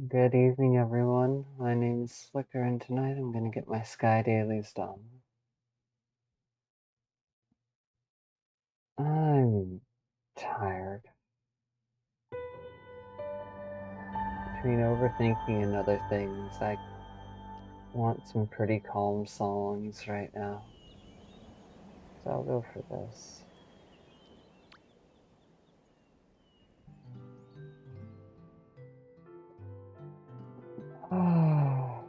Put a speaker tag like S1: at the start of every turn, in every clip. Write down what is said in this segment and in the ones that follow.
S1: Good evening, everyone. My name is Slicker, and tonight I'm gonna get my Sky Dailies done. I'm tired. Between overthinking and other things, I want some pretty calm songs right now. So I'll go for this. Oh.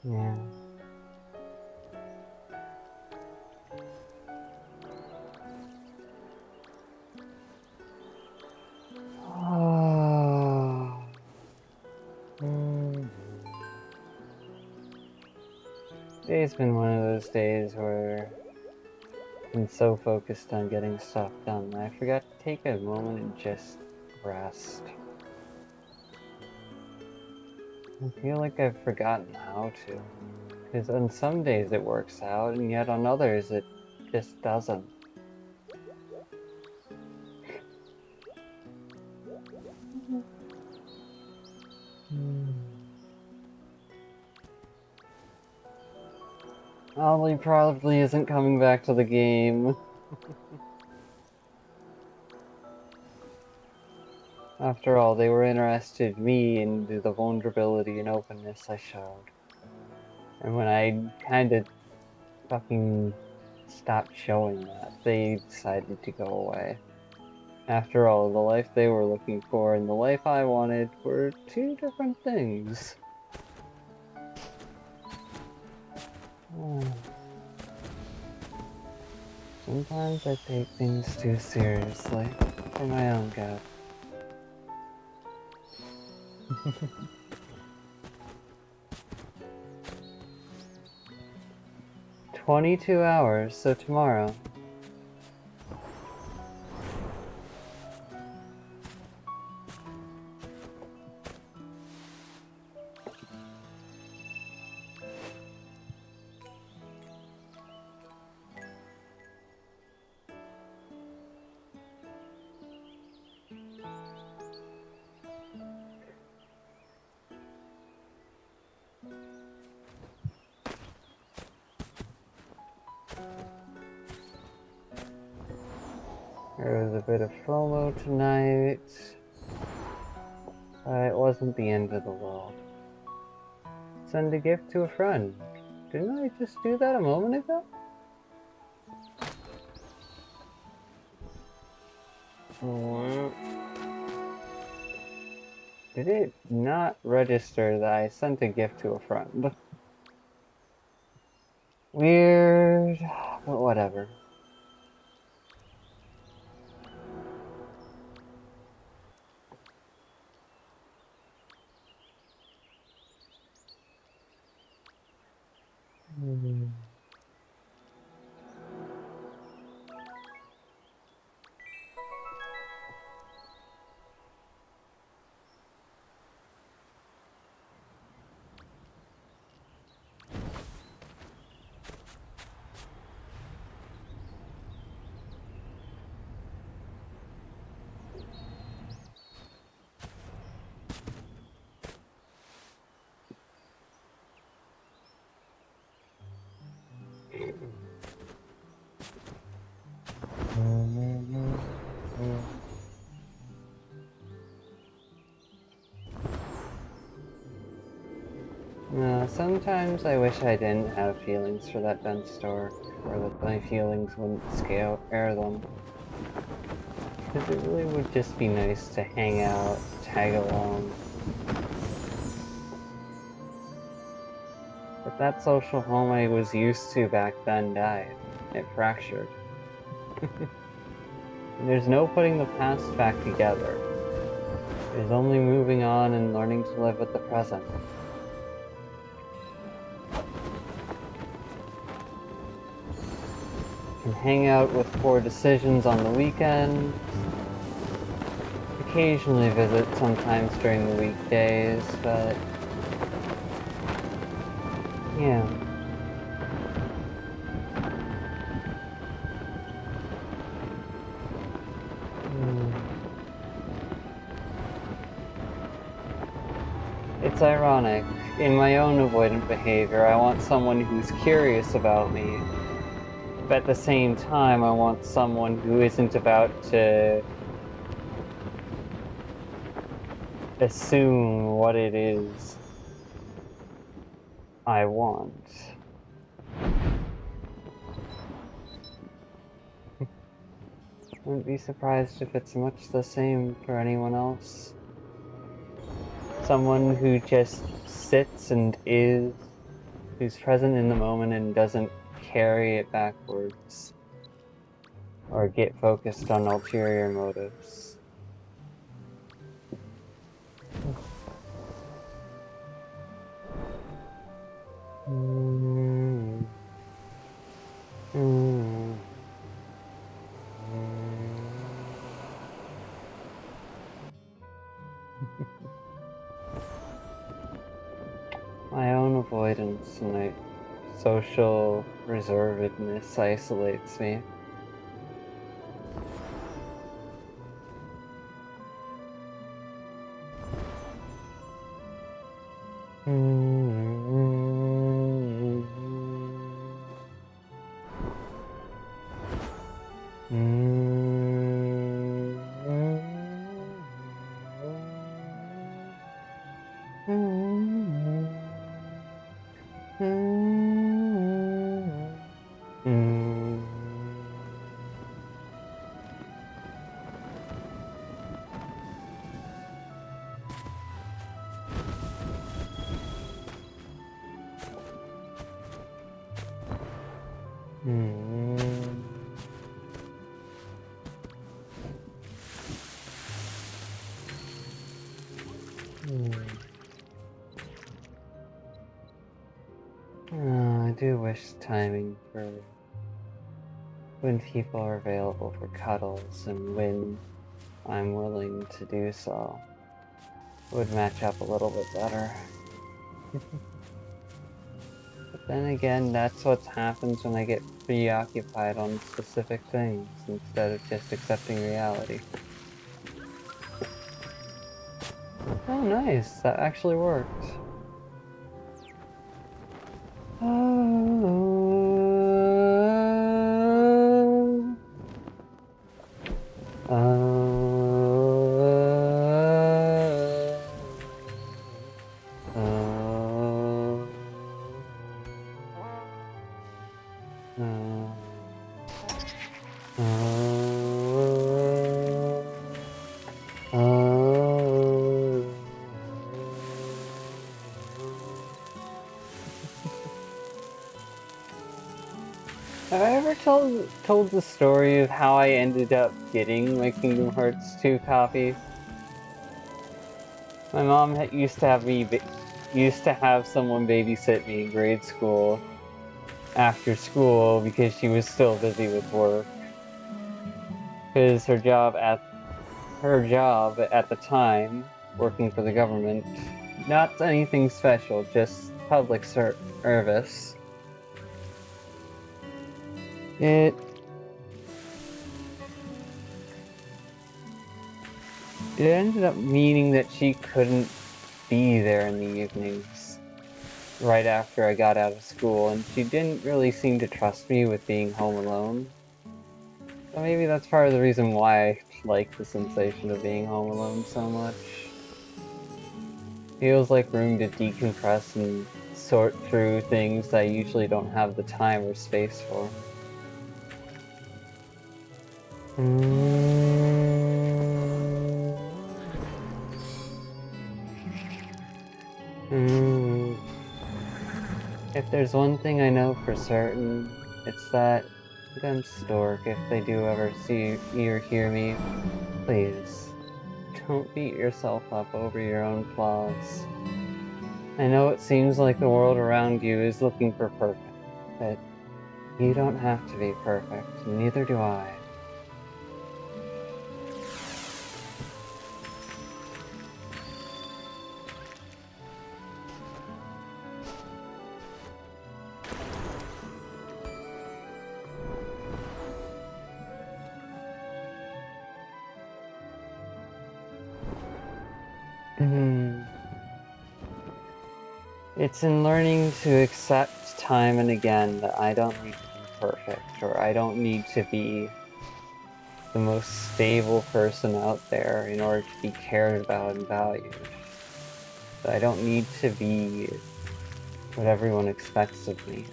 S1: Yeah. Oh. Today's been one of those days where I've been so focused on getting stuff done that I forgot to take a moment and just rest. I feel like I've forgotten how to. Because on some days it works out, and yet on others it just doesn't. Ollie probably isn't coming back to the game. After all, they were interested in me and the vulnerability and openness I showed. And when I kind of fucking stopped showing that, they decided to go away. After all, the life they were looking for and the life I wanted were two different things. Sometimes I take things too seriously, for my own good. 22 hours, so tomorrow. There was a bit of FOMO tonight, but it wasn't the end of the world. Send a gift to a friend. Didn't I just do that a moment ago? Did it not register that I sent a gift to a friend? Weird, but whatever. Sometimes I wish I didn't have feelings for that gun store, or that my feelings wouldn't scare them. Because it really would just be nice to hang out, tag along. But that social home I was used to back then died. It fractured. And there's no putting the past back together. There's only moving on and learning to live with the present. Can hang out with Poor Decisions on the weekend. Occasionally visit sometimes during the weekdays, but yeah. It's ironic. In my own avoidant behavior, I want someone who's curious about me, but at the same time, I want someone who isn't about to assume what it is I want. Wouldn't be surprised if it's much the same for anyone else. Someone who just sits and is, who's present in the moment and doesn't carry it backwards, or get focused on ulterior motives. My own avoidance and my social reservedness isolates me. I do wish timing for when people are available for cuddles and when I'm willing to do so would match up a little bit better. But then again, that's what happens when I get preoccupied on specific things instead of just accepting reality. Oh, nice. That actually worked. Have I ever told the story of how I ended up getting my Kingdom Hearts 2 copy? My mom used to have someone babysit me in grade school after school because she was still busy with work. Because her job at the time, working for the government, not anything special, just public service. It ended up meaning that she couldn't be there in the evenings right after I got out of school, and she didn't really seem to trust me with being home alone. So maybe that's part of the reason why I like the sensation of being home alone so much. Feels like room to decompress and sort through things I usually don't have the time or space for. If there's one thing I know for certain, it's that them stork, if they do ever see me or hear me, please, don't beat yourself up over your own flaws. I know it seems like the world around you is looking for perfect, but you don't have to be perfect, and neither do I. It's in learning to accept time and again that I don't need to be perfect, or I don't need to be the most stable person out there in order to be cared about and valued. That I don't need to be what everyone expects of me.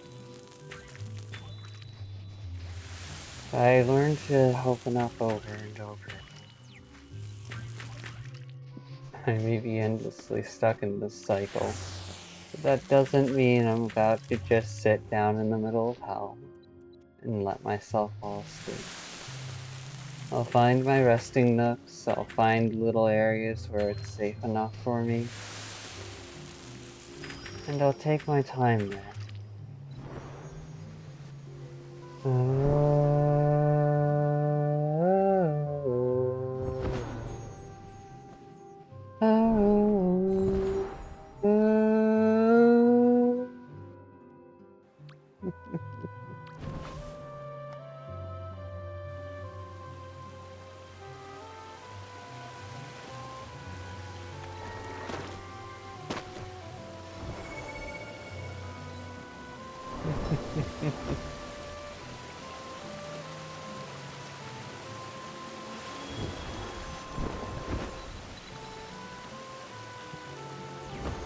S1: I learned to open up over and over again. I may be endlessly stuck in this cycle, but that doesn't mean I'm about to just sit down in the middle of hell and let myself fall asleep. I'll find my resting nooks, I'll find little areas where it's safe enough for me, and I'll take my time there.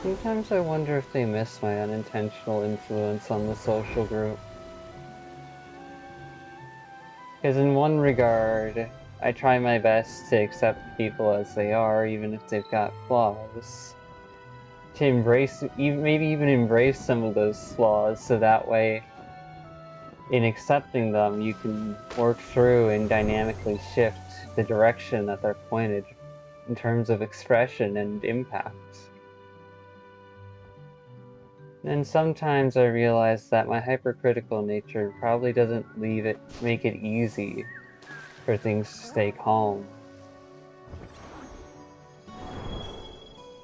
S1: Sometimes I wonder if they miss my unintentional influence on the social group. Because in one regard, I try my best to accept people as they are, even if they've got flaws. To embrace, maybe even embrace some of those flaws, so that way, in accepting them, you can work through and dynamically shift the direction that they're pointed in terms of expression and impact. And sometimes I realize that my hypercritical nature probably doesn't make it easy for things to stay calm.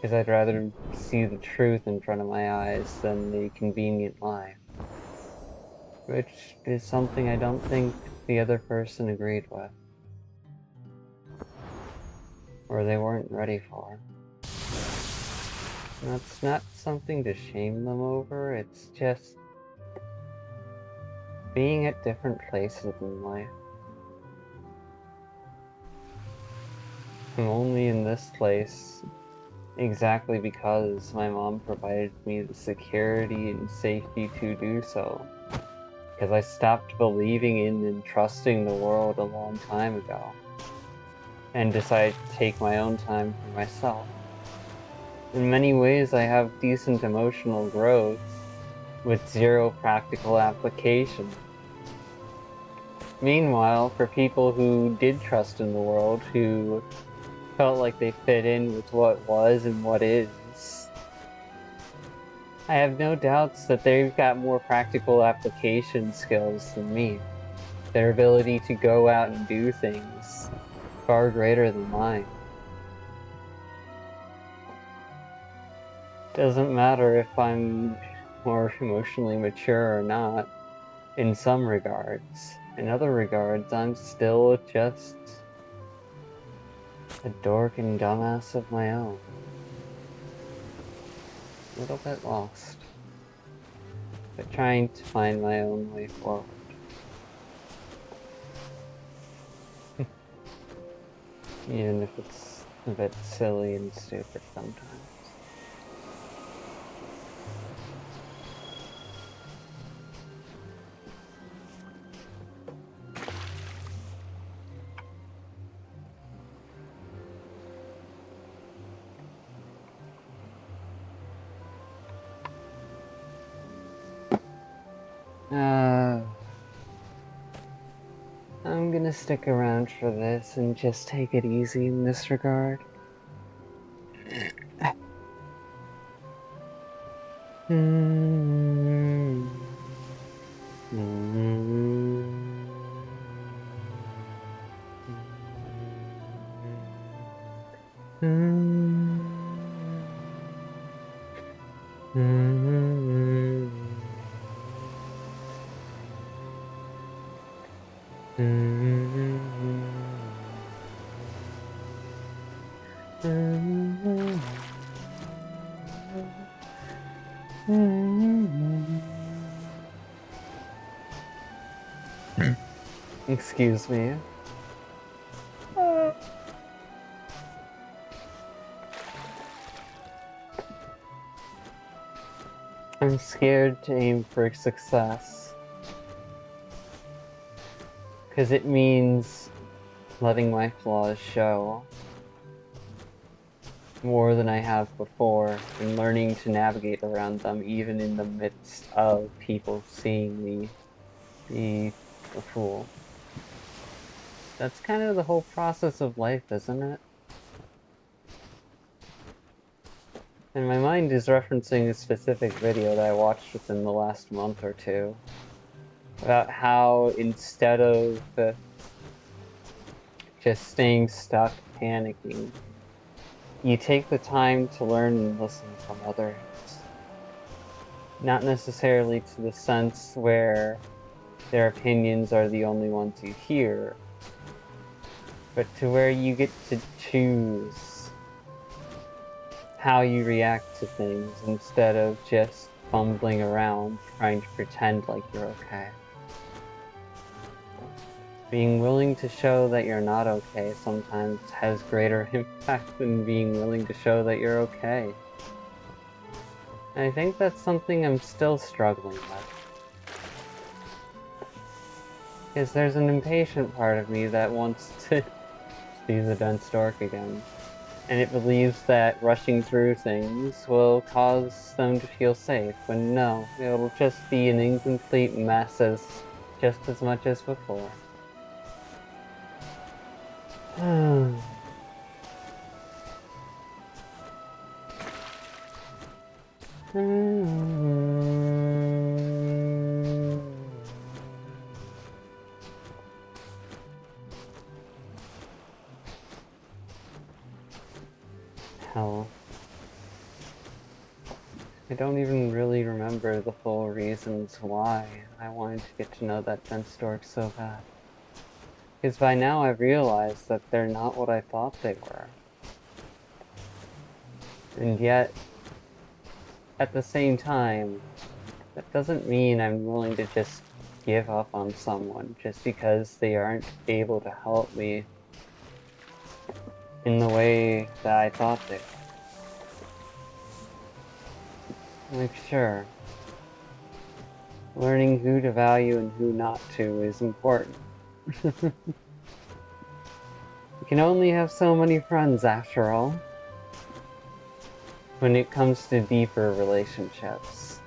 S1: Because I'd rather see the truth in front of my eyes than the convenient lie. Which is something I don't think the other person agreed with. Or they weren't ready for. And that's not something to shame them over, it's just being at different places in life. I'm only in this place exactly because my mom provided me the security and safety to do so. Because I stopped believing in and trusting the world a long time ago. And decided to take my own time for myself. In many ways, I have decent emotional growth with zero practical application. Meanwhile, for people who did trust in the world, who felt like they fit in with what was and what is, I have no doubts that they've got more practical application skills than me. Their ability to go out and do things far greater than mine. Doesn't matter if I'm more emotionally mature or not, in some regards. In other regards, I'm still just a dork and dumbass of my own. A little bit lost, but trying to find my own way forward. Even if it's a bit silly and stupid sometimes. I'm gonna stick around for this and just take it easy in this regard. Excuse me. I'm scared to aim for success. Because it means letting my flaws show more than I have before, and learning to navigate around them even in the midst of people seeing me be a fool. That's kind of the whole process of life, isn't it? And my mind is referencing a specific video that I watched within the last month or two about how instead of just staying stuck panicking, you take the time to learn and listen from others. Not necessarily to the sense where their opinions are the only ones you hear, but to where you get to choose how you react to things instead of just fumbling around trying to pretend like you're okay. Being willing to show that you're not okay sometimes has greater impact than being willing to show that you're okay. And I think that's something I'm still struggling with. Because there's an impatient part of me that wants to see the dense dark again. And it believes that rushing through things will cause them to feel safe, when no, it'll just be an incomplete mess just as much as before. Hell. I don't even really remember the full reasons why I wanted to get to know that dense dork so bad. Because by now I've realized that they're not what I thought they were. And yet, at the same time, that doesn't mean I'm willing to just give up on someone just because they aren't able to help me in the way that I thought they were. Like, sure, learning who to value and who not to is important. You can only have so many friends after all, when it comes to deeper relationships.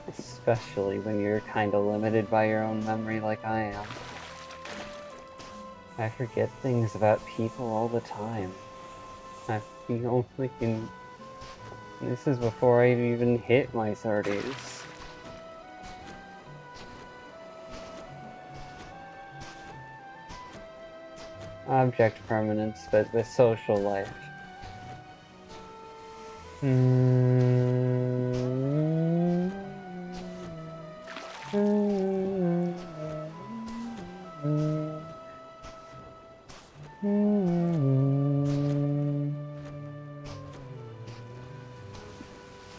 S1: Especially when you're kinda limited by your own memory like I am. I forget things about people all the time. I feel like this is before I've even hit my 30s. Object permanence, but with social life.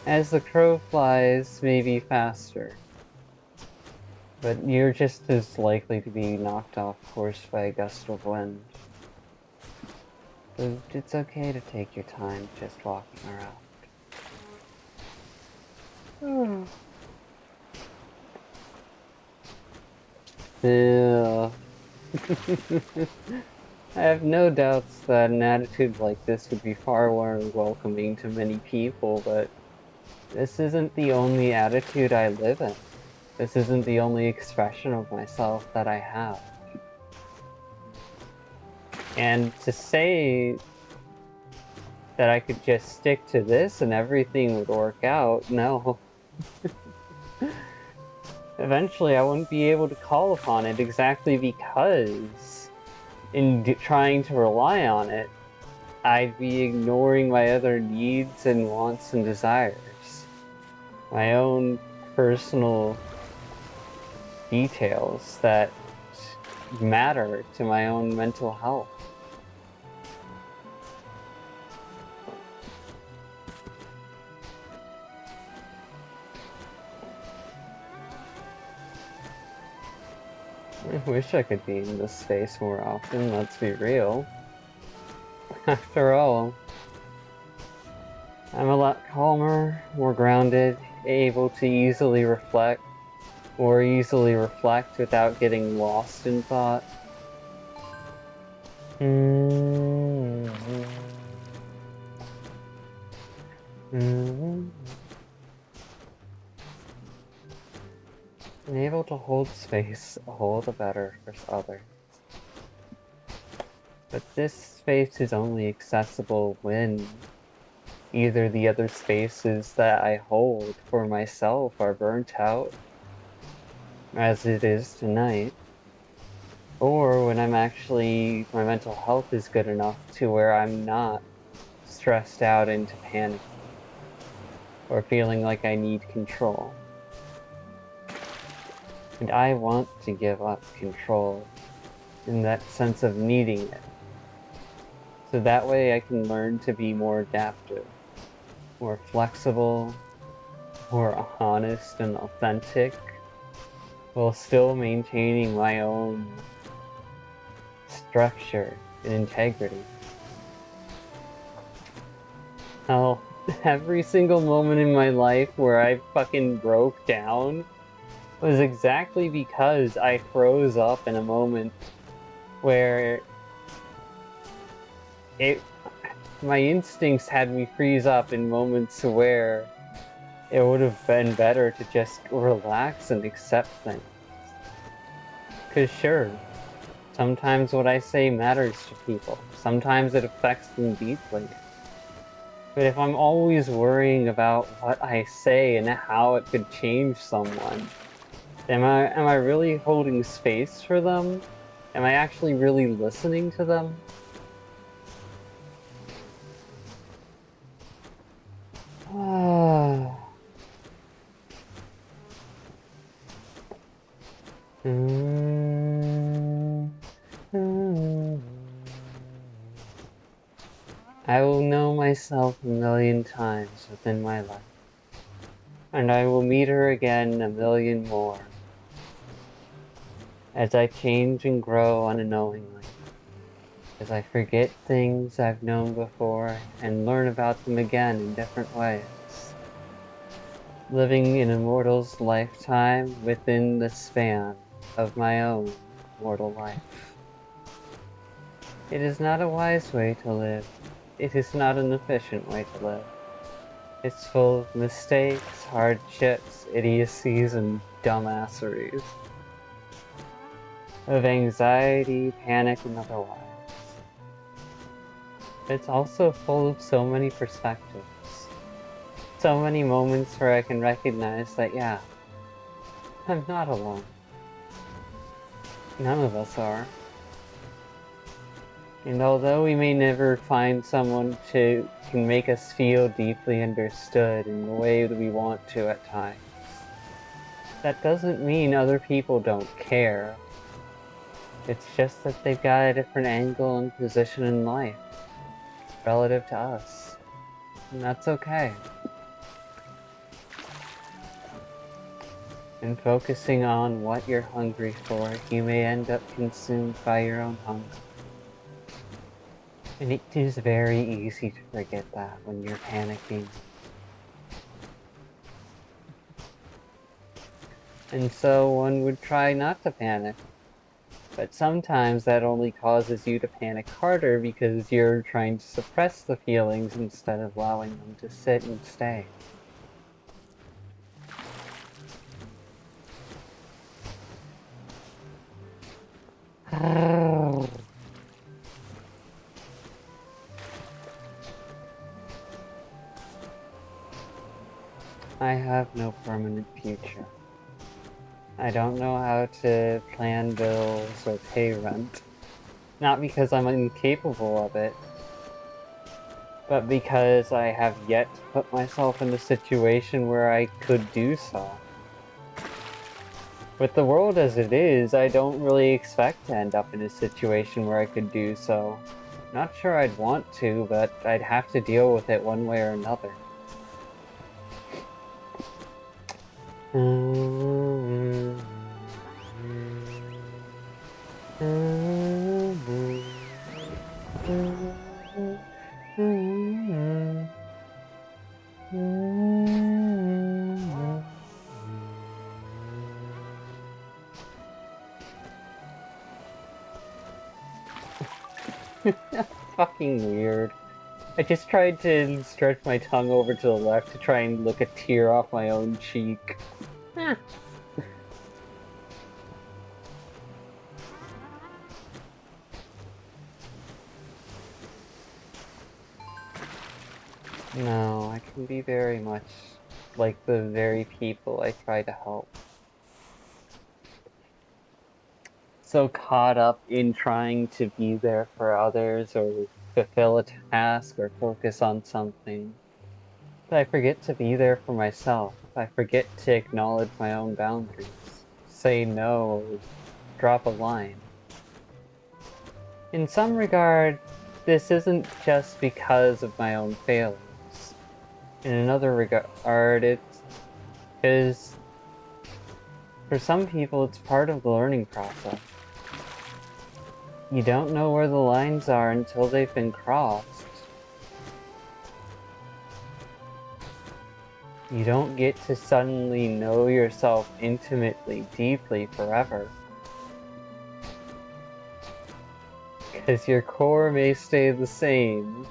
S1: As the crow flies, maybe faster. But you're just as likely to be knocked off course by a gust of wind. But it's okay to take your time just walking around. Yeah. I have no doubts that an attitude like this would be far more welcoming to many people, but This isn't the only attitude I live in. This isn't the only expression of myself that I have. And to say that I could just stick to this and everything would work out, no. Eventually I wouldn't be able to call upon it exactly because in trying to rely on it, I'd be ignoring my other needs and wants and desires. My own personal details that matter to my own mental health. I wish I could be in this space more often, let's be real. After all, I'm a lot calmer, more grounded, able to more easily reflect without getting lost in thought. And able to hold space all the better for others. But this space is only accessible when either the other spaces that I hold for myself are burnt out, as it is tonight, or when my mental health is good enough to where I'm not stressed out into panicking, or feeling like I need control. And I want to give up control in that sense of needing it. So that way I can learn to be more adaptive, more flexible, more honest and authentic, while still maintaining my own structure and integrity. Hell, every single moment in my life where I fucking broke down was exactly because I froze up in a moment where my instincts had me freeze up in moments where it would have been better to just relax and accept things. 'Cause sure, sometimes what I say matters to people. Sometimes it affects them deeply. But if I'm always worrying about what I say and how it could change someone, am I really holding space for them? Am I actually really listening to them? I will know myself a million times within my life, and I will meet her again a million more, as I change and grow unknowingly, as I forget things I've known before and learn about them again in different ways, living in a mortal's lifetime within the span of my own mortal life. It is not a wise way to live. It is not an efficient way to live. It's full of mistakes, hardships, idiocies, and dumbasseries. Of anxiety, panic, and otherwise. It's also full of so many perspectives. So many moments where I can recognize that, yeah, I'm not alone. None of us are. And although we may never find someone who can make us feel deeply understood in the way that we want to at times, that doesn't mean other people don't care. It's just that they've got a different angle and position in life relative to us. And that's okay. And focusing on what you're hungry for, you may end up consumed by your own hunger. And it is very easy to forget that when you're panicking. And so one would try not to panic. But sometimes that only causes you to panic harder because you're trying to suppress the feelings instead of allowing them to sit and stay. I have no permanent future. I don't know how to plan bills or pay rent. Not because I'm incapable of it, but because I have yet to put myself in a situation where I could do so. With the world as it is, I don't really expect to end up in a situation where I could do so. Not sure I'd want to, but I'd have to deal with it one way or another. That's fucking weird. I just tried to stretch my tongue over to the left to try and lick a tear off my own cheek. No, I can be very much like the very people I try to help. So caught up in trying to be there for others or fulfill a task or focus on something that I forget to be there for myself. I forget to acknowledge my own boundaries, say no, or drop a line. In some regard, this isn't just because of my own failures. In another regard, it's because for some people, it's part of the learning process. You don't know where the lines are until they've been crossed. You don't get to suddenly know yourself intimately, deeply, forever. Because your core may stay the same.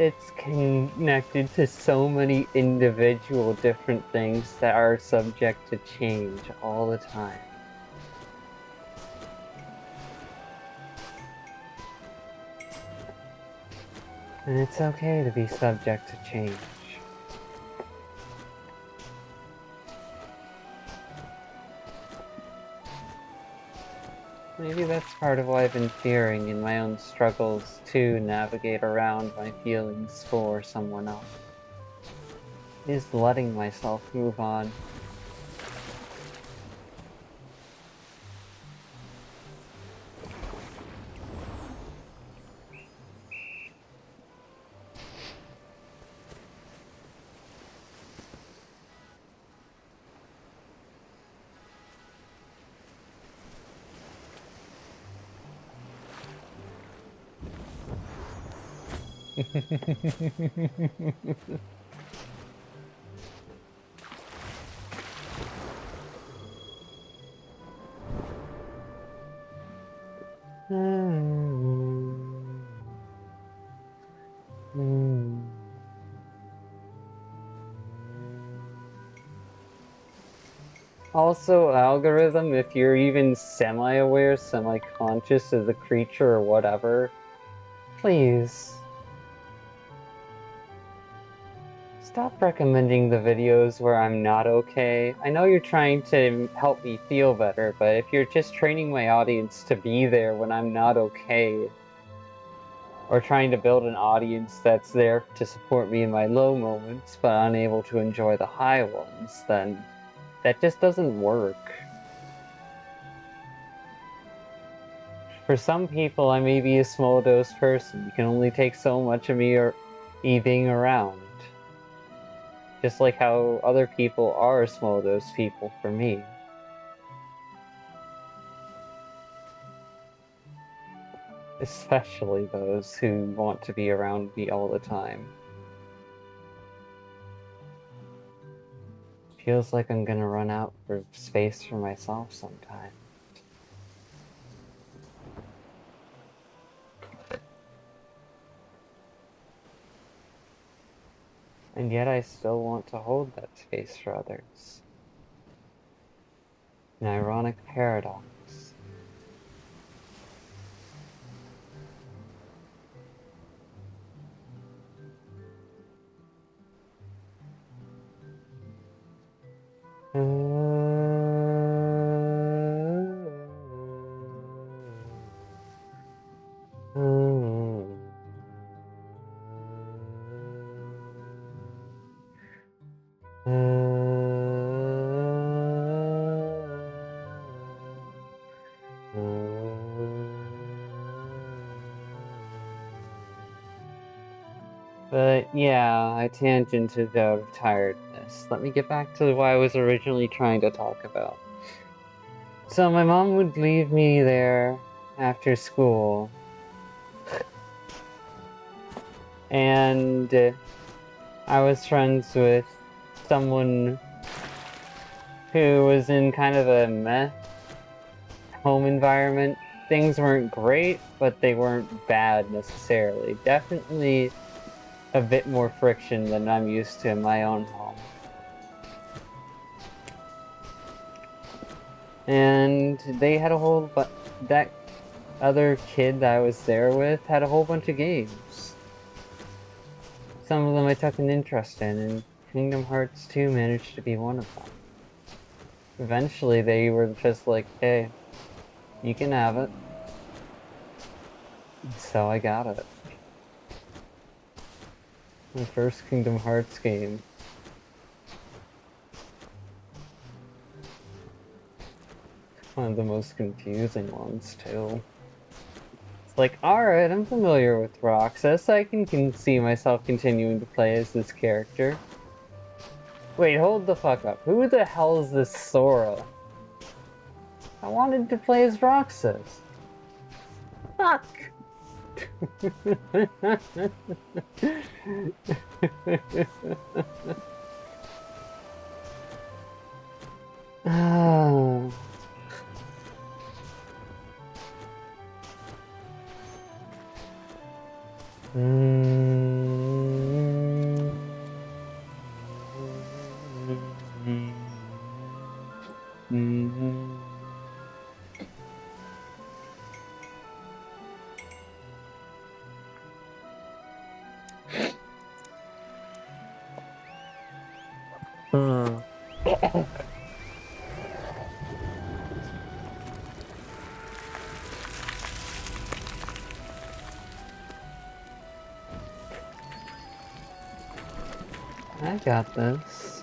S1: It's connected to so many individual different things that are subject to change all the time. And it's okay to be subject to change. Maybe that's part of what I've been fearing in my own struggles to navigate around my feelings for someone else. Is letting myself move on. Also, algorithm, if you're even semi-aware, semi-conscious as a creature or whatever, please stop recommending the videos where I'm not okay. I know you're trying to help me feel better, but if you're just training my audience to be there when I'm not okay, or trying to build an audience that's there to support me in my low moments but unable to enjoy the high ones, then that just doesn't work. For some people, I may be a small dose person. You can only take so much of me being around. Just like how other people are small dose people for me. Especially those who want to be around me all the time. Feels like I'm gonna run out of space for myself sometime. And yet I still want to hold that space for others. An ironic paradox. But yeah, I tangented out of tiredness. Let me get back to what I was originally trying to talk about. So my mom would leave me there after school. And I was friends with someone who was in kind of a meh home environment. Things weren't great, but they weren't bad necessarily. Definitely a bit more friction than I'm used to in my own home. And they had a whole that other kid that I was there with had a whole bunch of games. Some of them I took an interest in, and Kingdom Hearts 2 managed to be one of them. Eventually, they were just like, hey, you can have it. So I got it. My first Kingdom Hearts game. One of the most confusing ones, too. It's like, alright, I'm familiar with Roxas. I can see myself continuing to play as this character. Wait, hold the fuck up. Who the hell is this Sora? I wanted to play as Roxas. Fuck! Ah. I got this.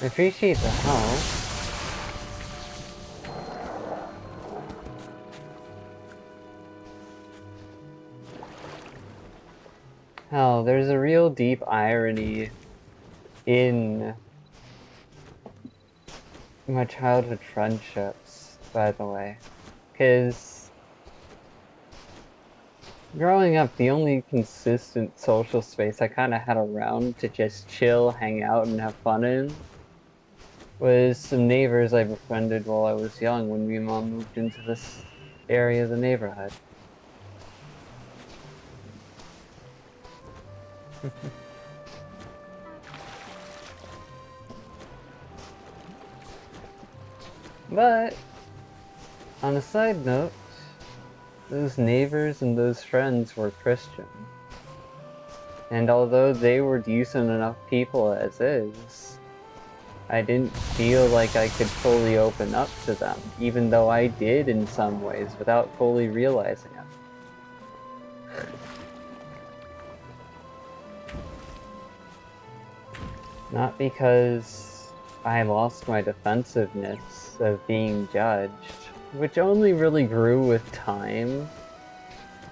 S1: I appreciate the help. Hell, there's a real deep irony in my childhood friendships, by the way. Because growing up, the only consistent social space I kind of had around to just chill, hang out, and have fun in was some neighbors I befriended while I was young when me and Mom moved into this area of the neighborhood. But, on a side note, those neighbors and those friends were Christian. And although they were decent enough people as is, I didn't feel like I could fully open up to them, even though I did in some ways without fully realizing it. Not because I lost my defensiveness of being judged, which only really grew with time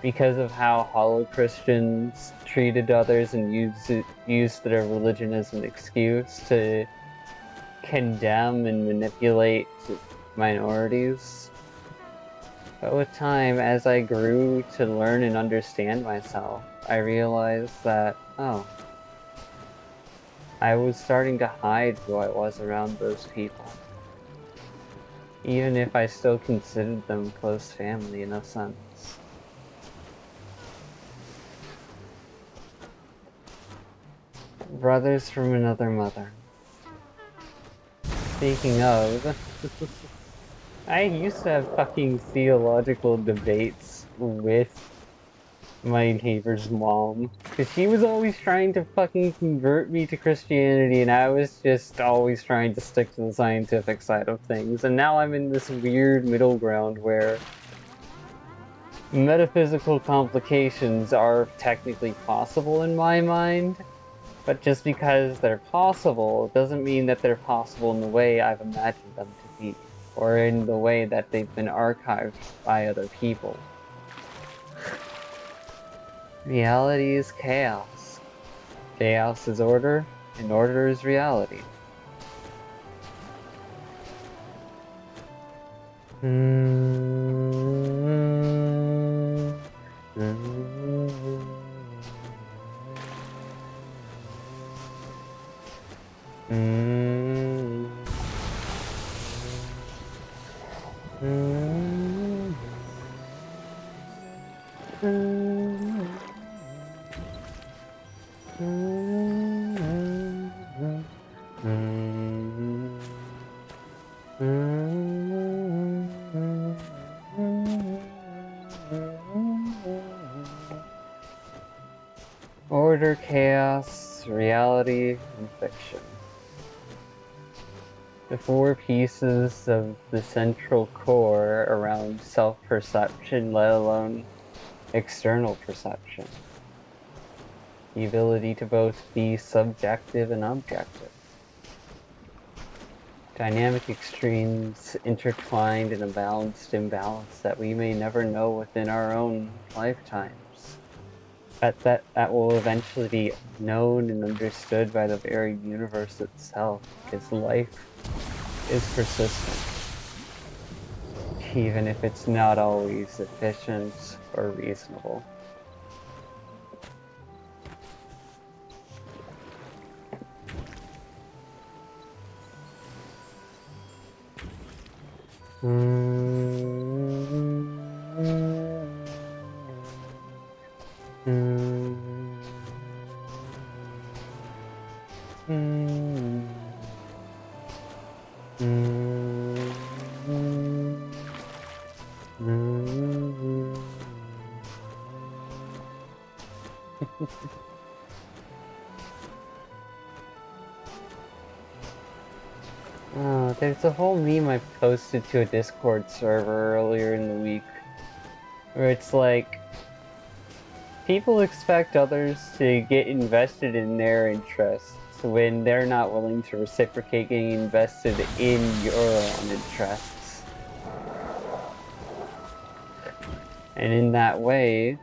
S1: because of how hollow Christians treated others and used their religion as an excuse to condemn and manipulate minorities. But with time, as I grew to learn and understand myself, I realized that, oh, I was starting to hide who I was around those people. Even if I still considered them close family in a sense. Brothers from another mother. Speaking of, I used to have fucking theological debates with my neighbor's mom. Because she was always trying to fucking convert me to Christianity, and I was just always trying to stick to the scientific side of things. And now I'm in this weird middle ground where metaphysical complications are technically possible in my mind, But just because they're possible doesn't mean that they're possible in the way I've imagined them to be, or in the way that they've been archived by other people. Reality is chaos. Chaos is order, and order is reality. Order, chaos, reality, and fiction. The four pieces of the central core around self-perception, let alone external perception. The ability to both be subjective and objective. Dynamic extremes intertwined in a balanced imbalance that we may never know within our own lifetimes. That will eventually be known and understood by the very universe itself, because life is persistent, even if it's not always efficient or reasonable. There's a whole meme I posted to a Discord server earlier in the week where it's like, people expect others to get invested in their interests when they're not willing to reciprocate getting invested in your own interests. And in that way,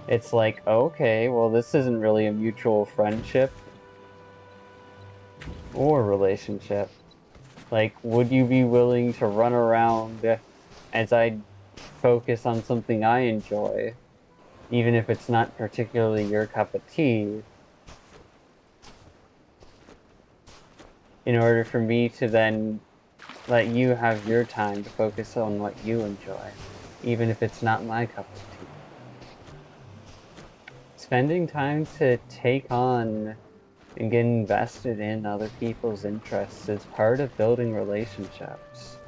S1: it's like, okay, well, this isn't really a mutual friendship or relationship. Like, would you be willing to run around as I focus on something I enjoy, even if it's not particularly your cup of tea, in order for me to then let you have your time to focus on what you enjoy, even if it's not my cup of tea? Spending time to take on and get invested in other people's interests is part of building relationships.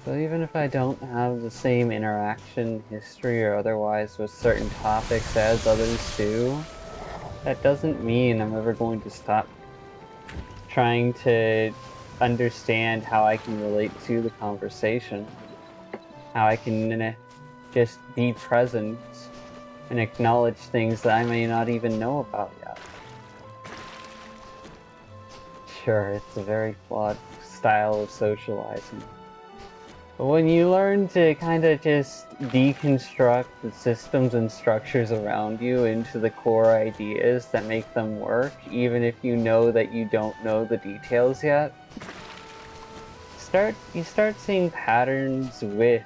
S1: So even if I don't have the same interaction, history, or otherwise with certain topics as others do, that doesn't mean I'm ever going to stop trying to understand how I can relate to the conversation. How I can just be present and acknowledge things that I may not even know about yet. Sure, it's a very flawed style of socializing. But when you learn to kind of just deconstruct the systems and structures around you into the core ideas that make them work, even if you know that you don't know the details yet, you start seeing patterns with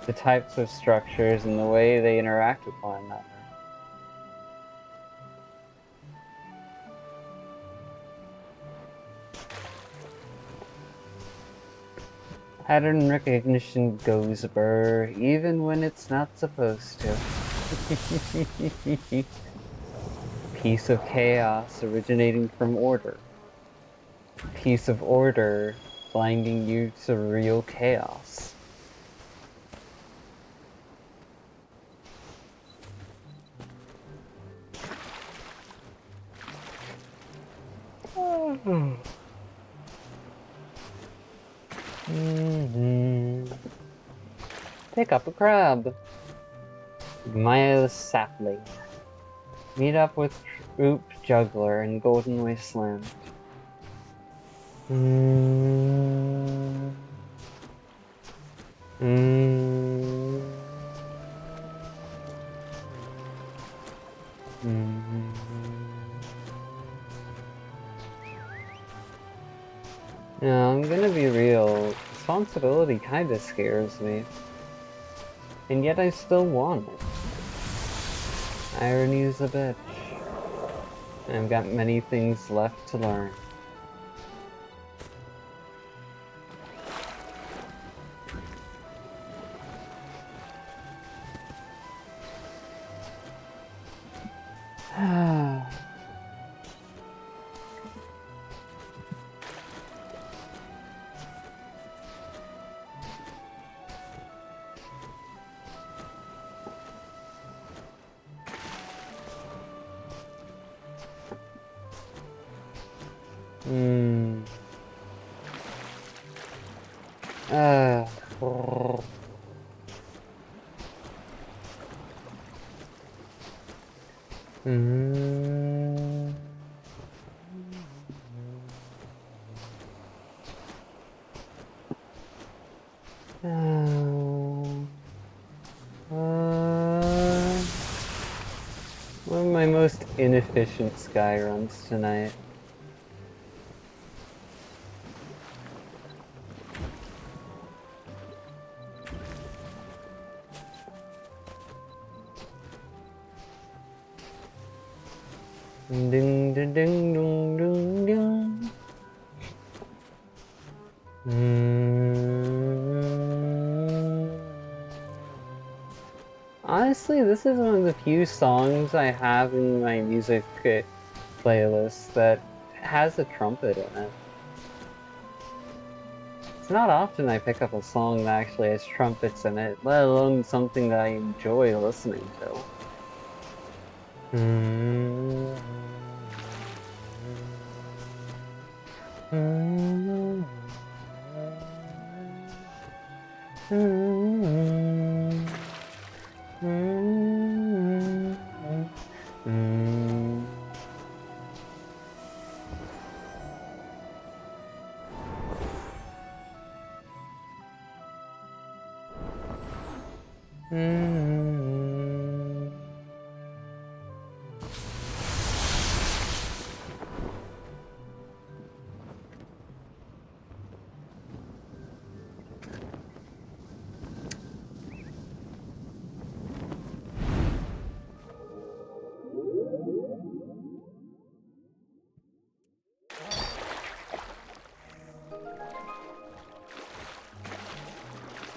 S1: the types of structures and the way they interact with one another. Pattern recognition goes burr, even when it's not supposed to. Piece of chaos originating from order. Piece of order blinding you to real chaos. Pick up a crab. Maya sapling. Meet up with Troop Juggler in Golden Wasteland. Mm. Mm. Mm. No, I'm gonna be real. Responsibility kinda scares me. And yet I still want it. Irony's a bitch. I've got many things left to learn. Hmm. Brrr. Mm. One of my most inefficient sky runs tonight. Ding ding ding ding ding ding. Honestly, this is one of the few songs I have in my music playlist that has a trumpet in it. It's not often I pick up a song that actually has trumpets in it, let alone something that I enjoy listening to.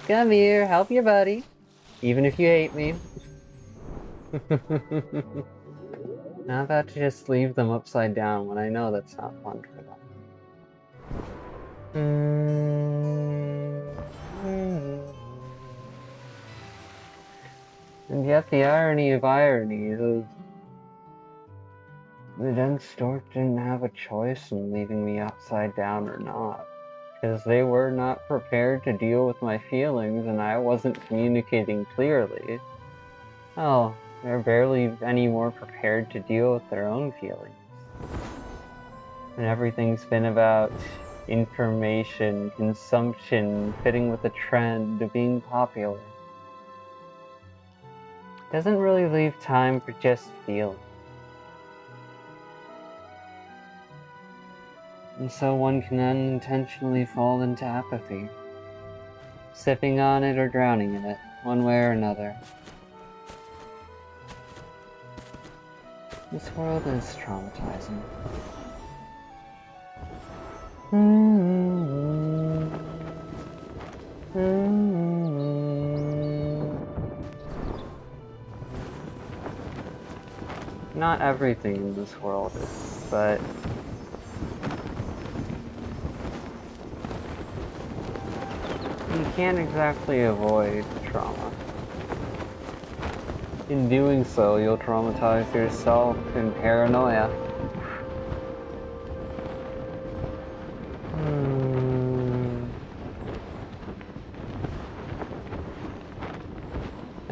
S1: Come here, help your buddy, even if you hate me. Not about to just leave them upside down when I know that's not fun for them. And yet the irony of irony is the dense stork didn't have a choice in leaving me upside down or not, because they were not prepared to deal with my feelings and I wasn't communicating clearly. Oh, they're barely any more prepared to deal with their own feelings. And everything's been about information, consumption, fitting with the trend, being popular. Doesn't really leave time for just feeling. And so one can unintentionally fall into apathy, sipping on it or drowning in it, one way or another. This world is traumatizing. Not everything in this world is, but you can't exactly avoid trauma. In doing so, you'll traumatize yourself in paranoia.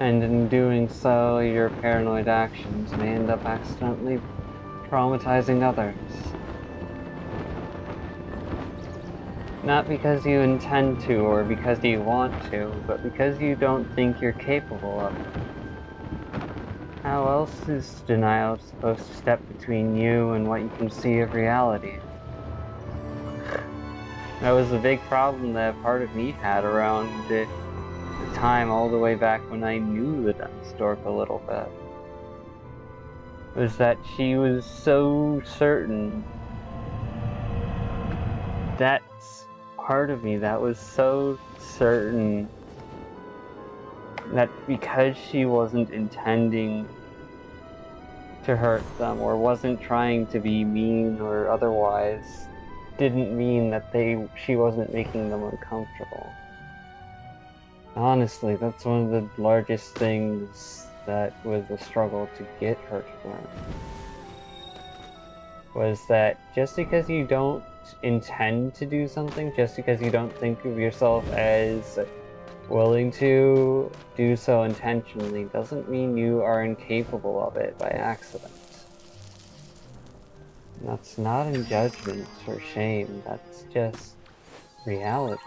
S1: And in doing so, your paranoid actions may end up accidentally traumatizing others. Not because you intend to or because you want to, but because you don't think you're capable of it. How else is denial supposed to step between you and what you can see of reality? That was a big problem that part of me had around the time all the way back when I knew the dumb stork a little bit. Was that she was so certain. That's part of me that was so certain that because she wasn't intending to hurt them or wasn't trying to be mean or otherwise, didn't mean that she wasn't making them uncomfortable. Honestly, that's one of the largest things that was a struggle to get her to learn. Was that just because you don't intend to do something, just because you don't think of yourself as willing to do so intentionally, doesn't mean you are incapable of it by accident. And that's not in judgment or shame, that's just reality.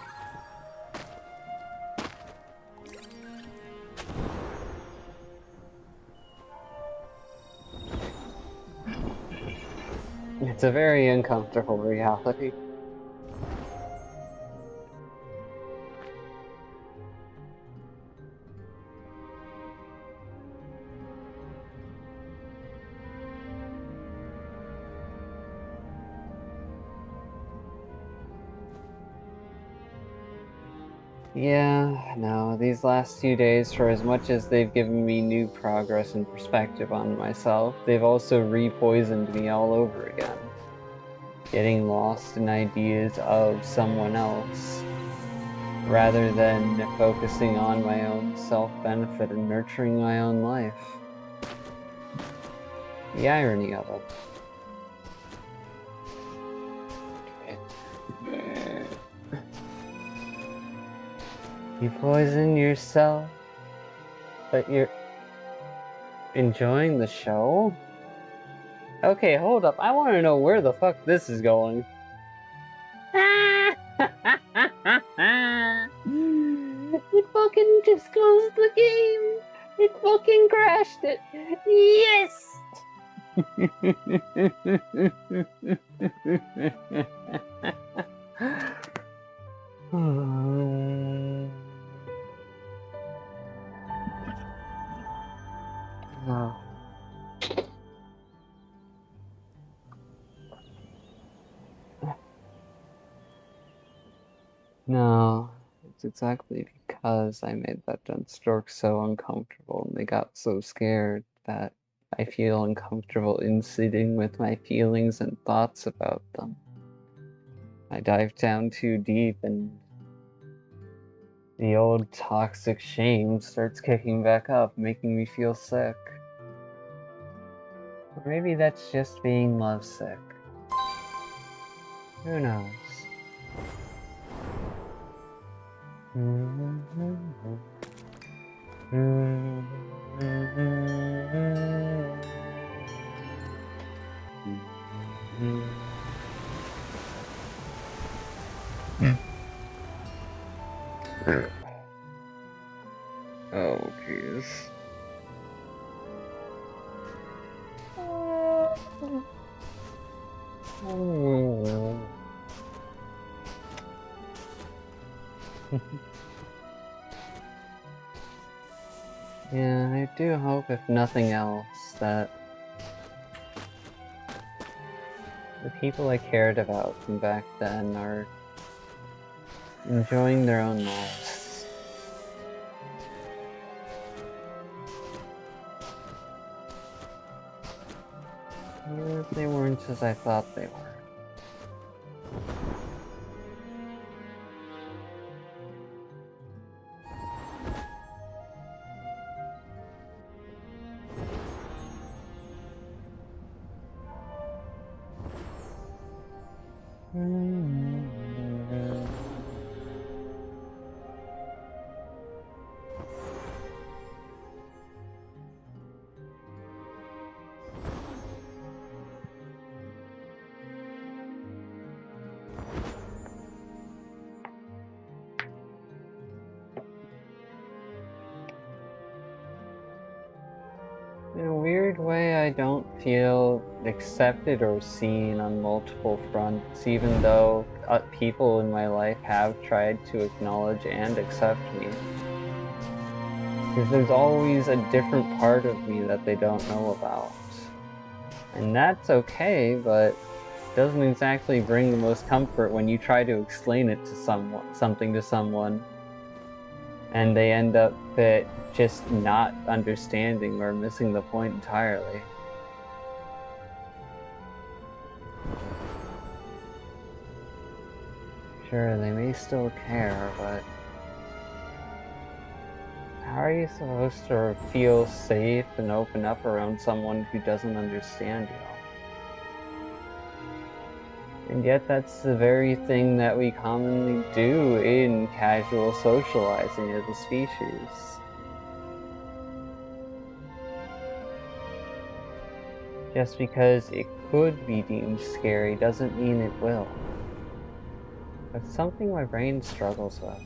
S1: It's a very uncomfortable reality. Yeah, no, these last few days, for as much as they've given me new progress and perspective on myself, they've also re-poisoned me all over again. Getting lost in ideas of someone else, rather than focusing on my own self-benefit and nurturing my own life. The irony of it. You poison yourself, but you're enjoying the show? Okay, hold up. I want to know where the fuck this is going. It fucking just closed the game. It fucking crashed it. Yes! Oh. No, it's exactly because I made that dumb stork so uncomfortable and they got so scared that I feel uncomfortable in sitting with my feelings and thoughts about them. I dive down too deep and the old toxic shame starts kicking back up, making me feel sick. Or maybe that's just being lovesick. Who knows? Oh, jeez. Yeah, I do hope, if nothing else, that the people I cared about from back then are enjoying their own lives. Even if they weren't as I thought they were. In a weird way, I don't feel accepted or seen on multiple fronts, even though people in my life have tried to acknowledge and accept me. Because there's always a different part of me that they don't know about. And that's okay, but it doesn't exactly bring the most comfort when you try to explain it to something to someone, and they end up just not understanding or missing the point entirely. Sure, they may still care, but how are you supposed to feel safe and open up around someone who doesn't understand you? And yet that's the very thing that we commonly do in casual socializing as a species. Just because it could be deemed scary doesn't mean it will. That's something my brain struggles with.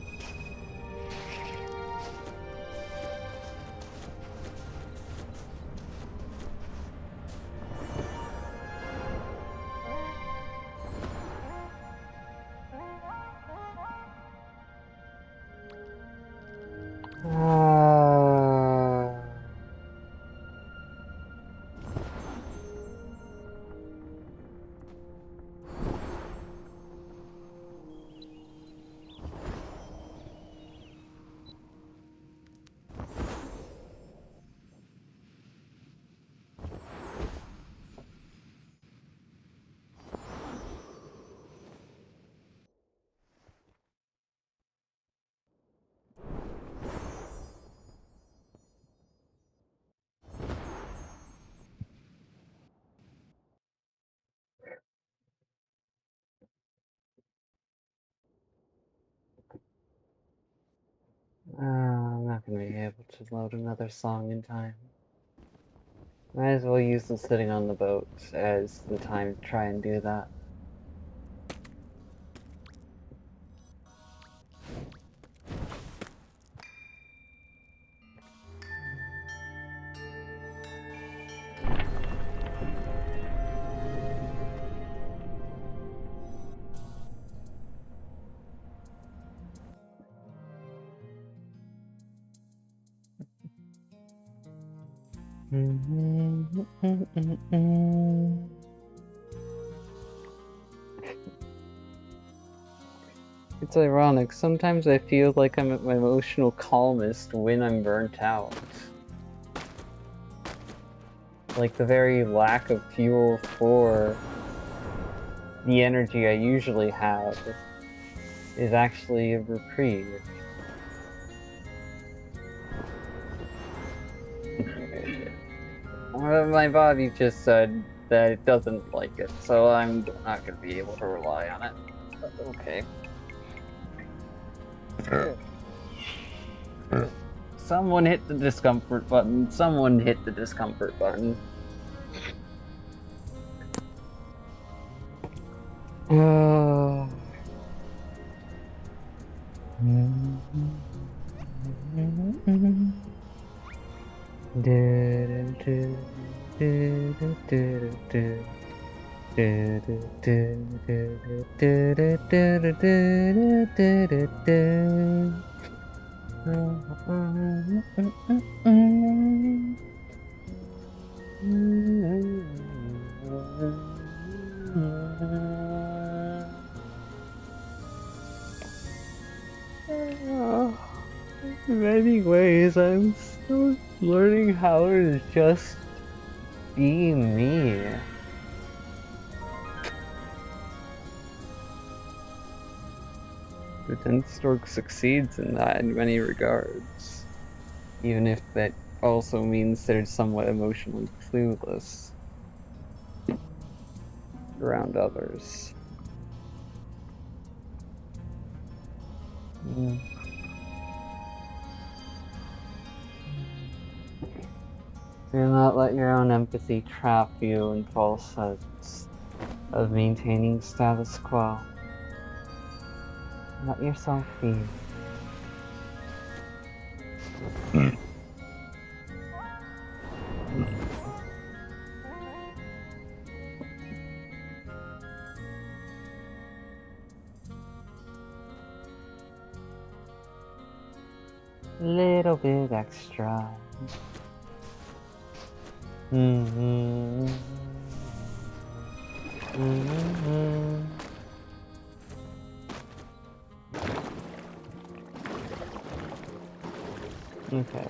S1: I'm not gonna be able to load another song in time. Might as well use the sitting on the boat as the time to try and do that. It's ironic, sometimes I feel like I'm at my emotional calmest when I'm burnt out. Like the very lack of fuel for the energy I usually have is actually a reprieve. My body just said that it doesn't like it, so I'm not gonna be able to rely on it. Okay. Someone hit the discomfort button. Someone hit the discomfort button. In many ways, I'm still learning how to just be me. But then Stork succeeds in that in many regards. Even if that also means they're somewhat emotionally clueless around others. Do not let your own empathy trap you in false sense of maintaining status quo. Let yourself be. Little bit extra. Mm-hmm. Mm-hmm. Okay.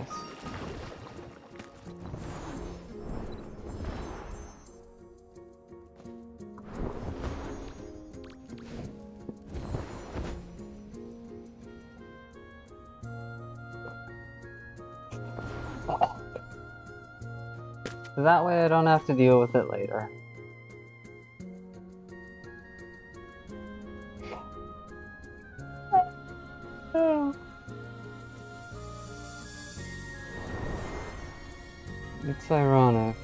S1: So that way I don't have to deal with it later. It's ironic.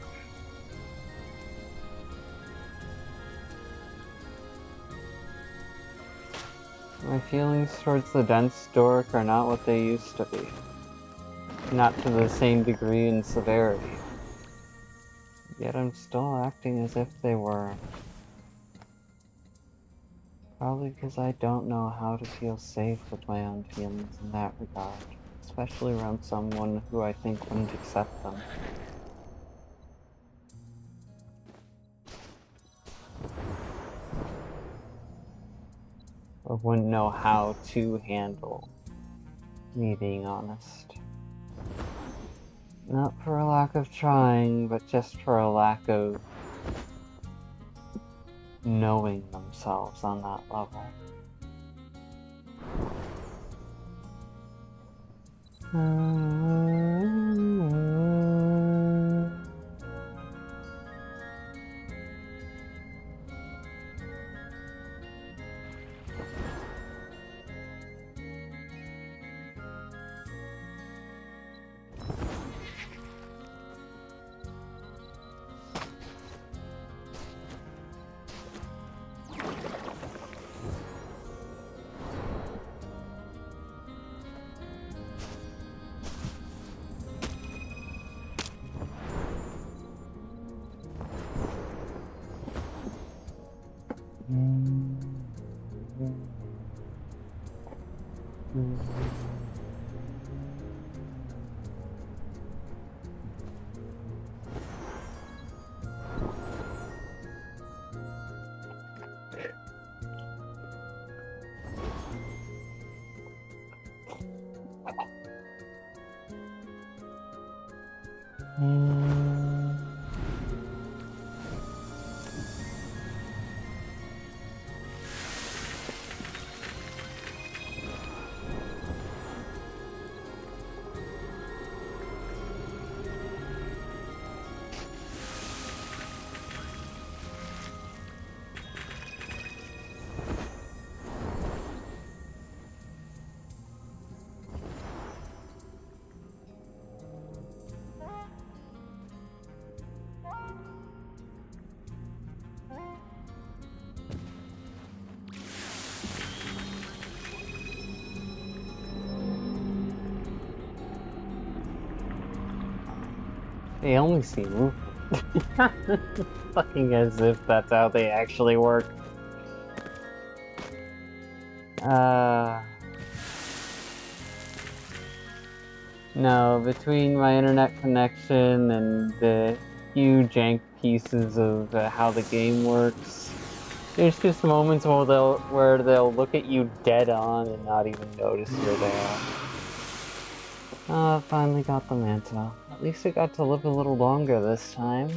S1: My feelings towards the dense dork are not what they used to be. Not to the same degree and severity. Yet I'm still acting as if they were. Probably because I don't know how to feel safe with my own feelings in that regard. Especially around someone who I think wouldn't accept them. Or wouldn't know how to handle me being honest. Not for a lack of trying, but just for a lack of knowing themselves on that level. They only see movement. Fucking as if that's how they actually work. No, between my internet connection and the few jank pieces of how the game works, there's just moments where they'll look at you dead on and not even notice you're there. Finally got the mantle. At least I got to live a little longer this time.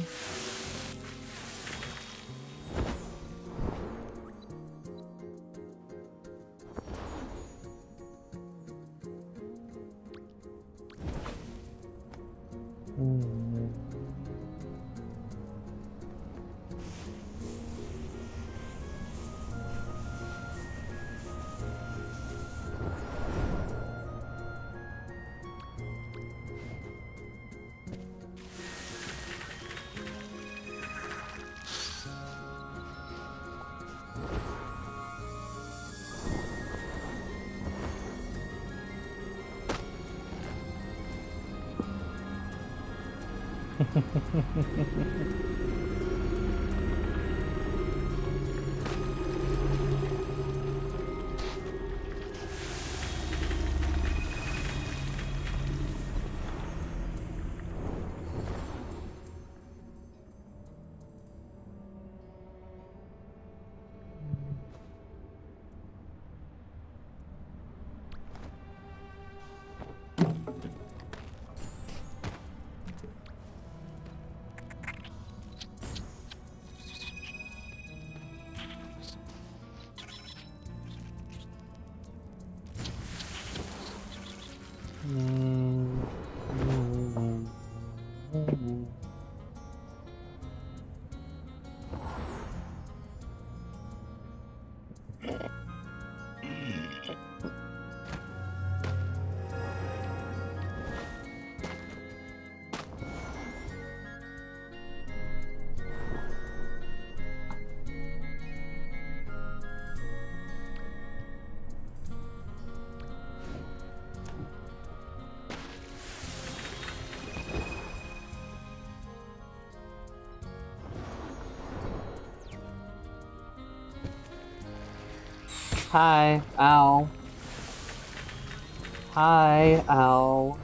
S1: Hi, ow. Hi, ow.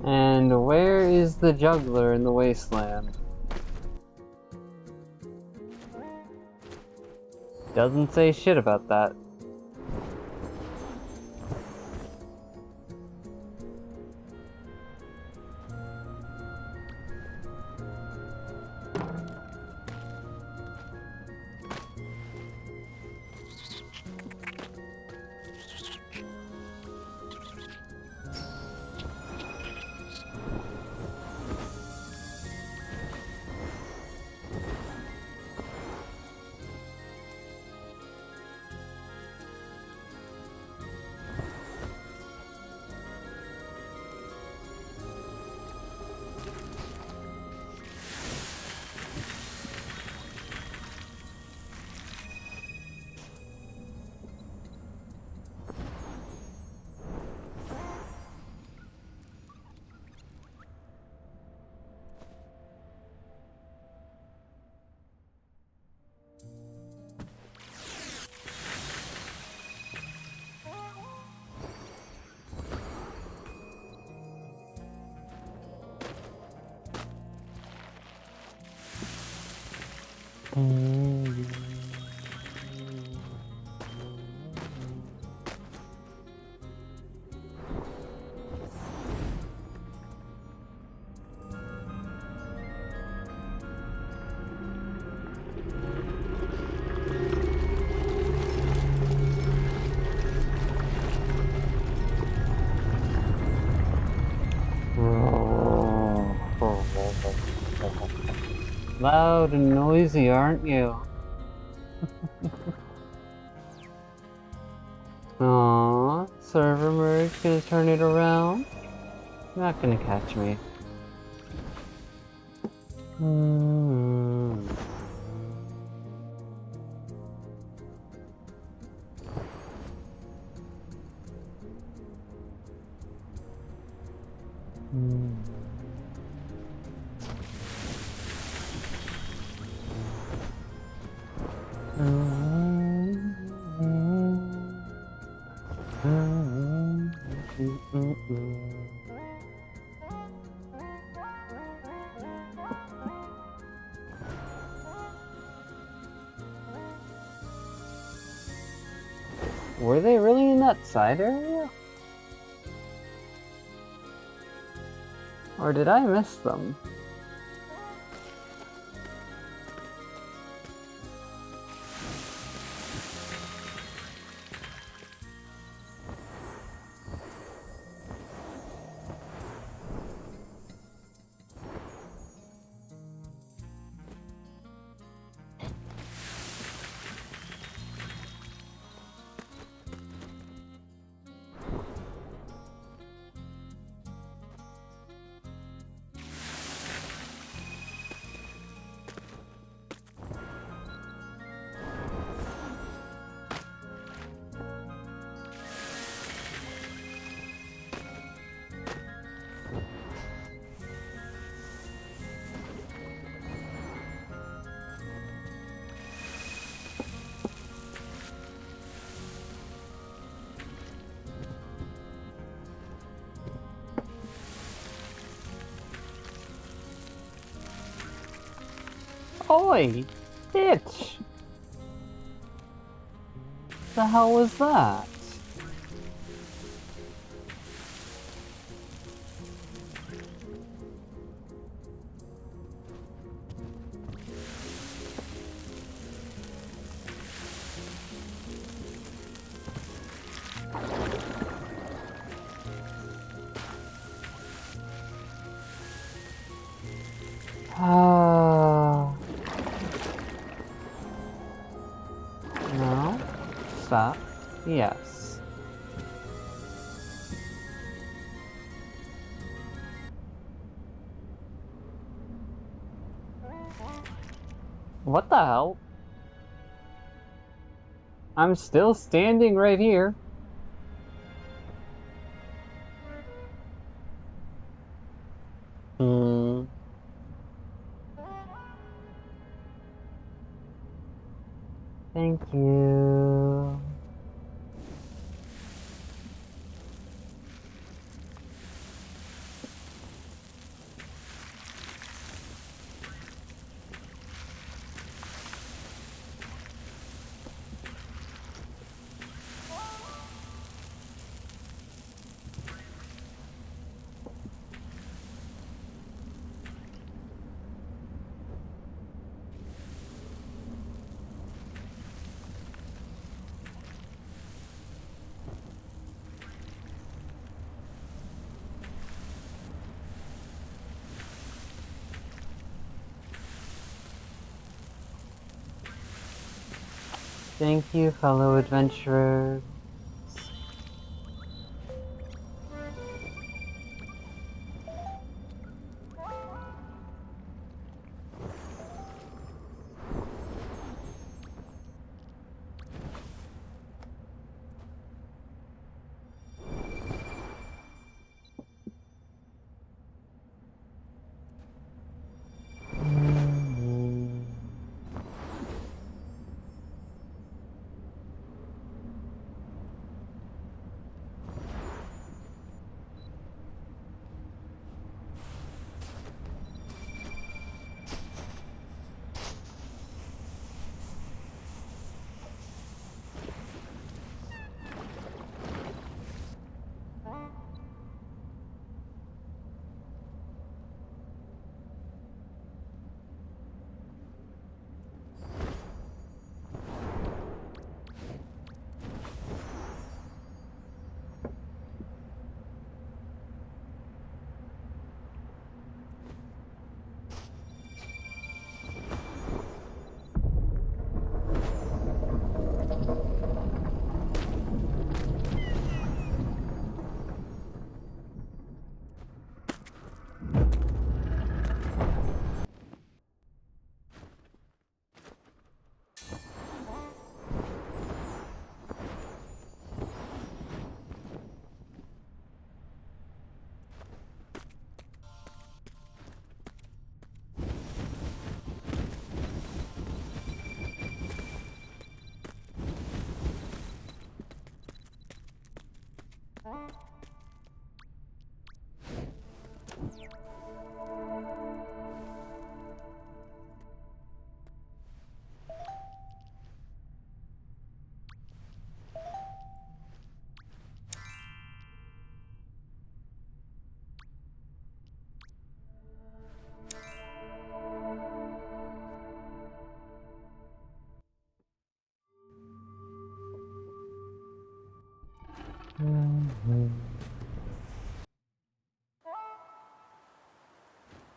S1: And where is the juggler in the wasteland? Doesn't say shit about that. Loud and noisy, aren't you? Aww, server merge gonna turn it around? Not gonna catch me. Were they really in that side area? Or did I miss them? Oi! Bitch! The hell was that? No. Stop. Yes. What the hell? I'm still standing right here. Thank you. Thank you, fellow adventurers.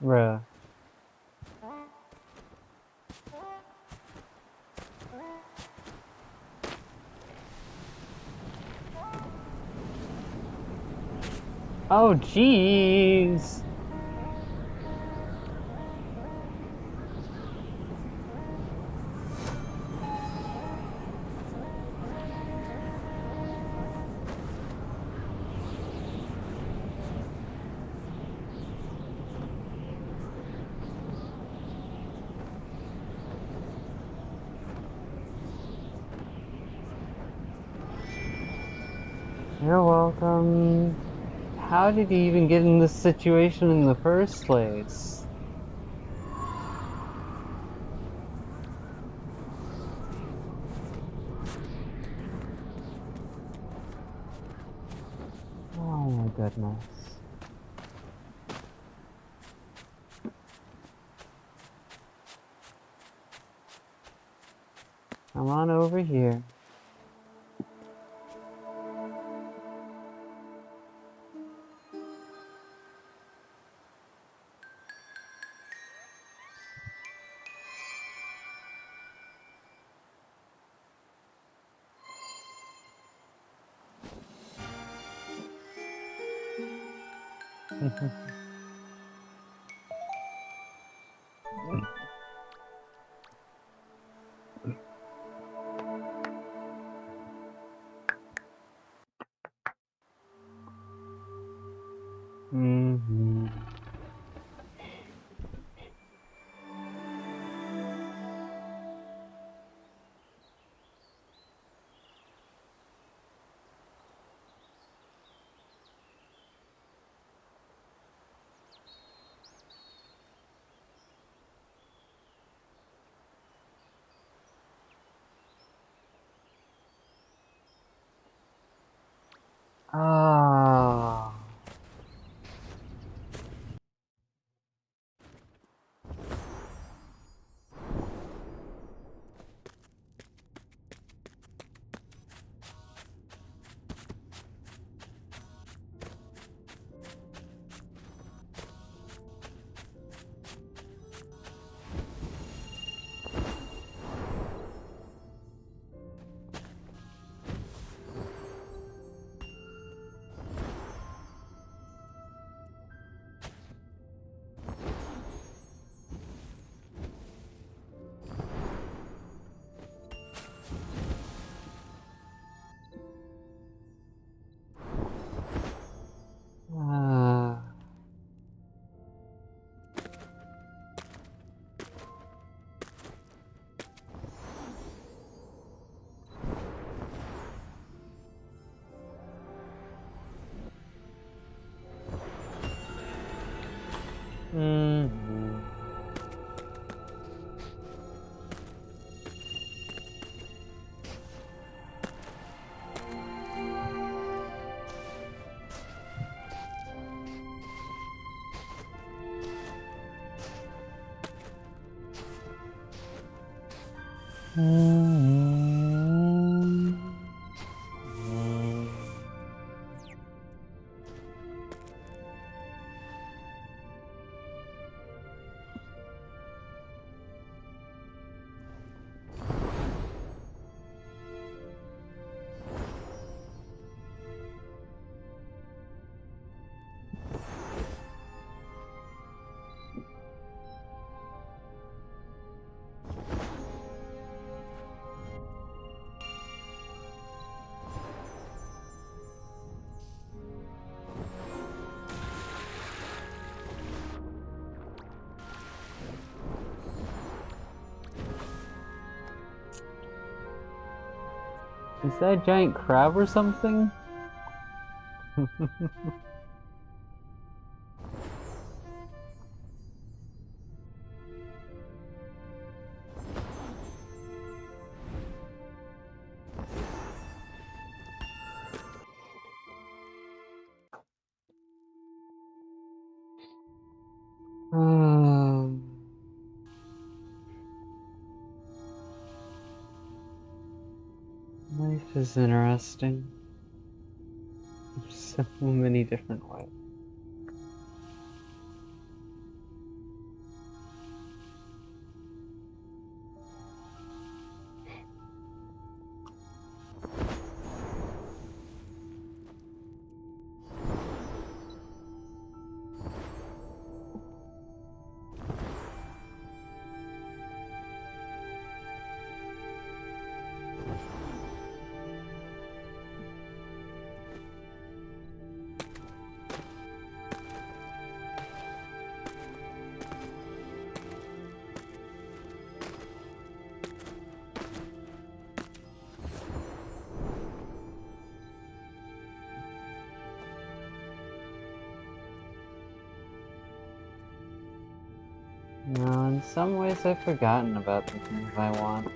S1: Bruh. Oh, jeez. You're welcome. How did he even get in this situation in the first place? Oh my goodness. Come on over here. Mm-hmm. Ah. Ah. Mm-hmm. Is that a giant crab or something? Life is interesting. So many different ways. In some ways I've forgotten about the things I want.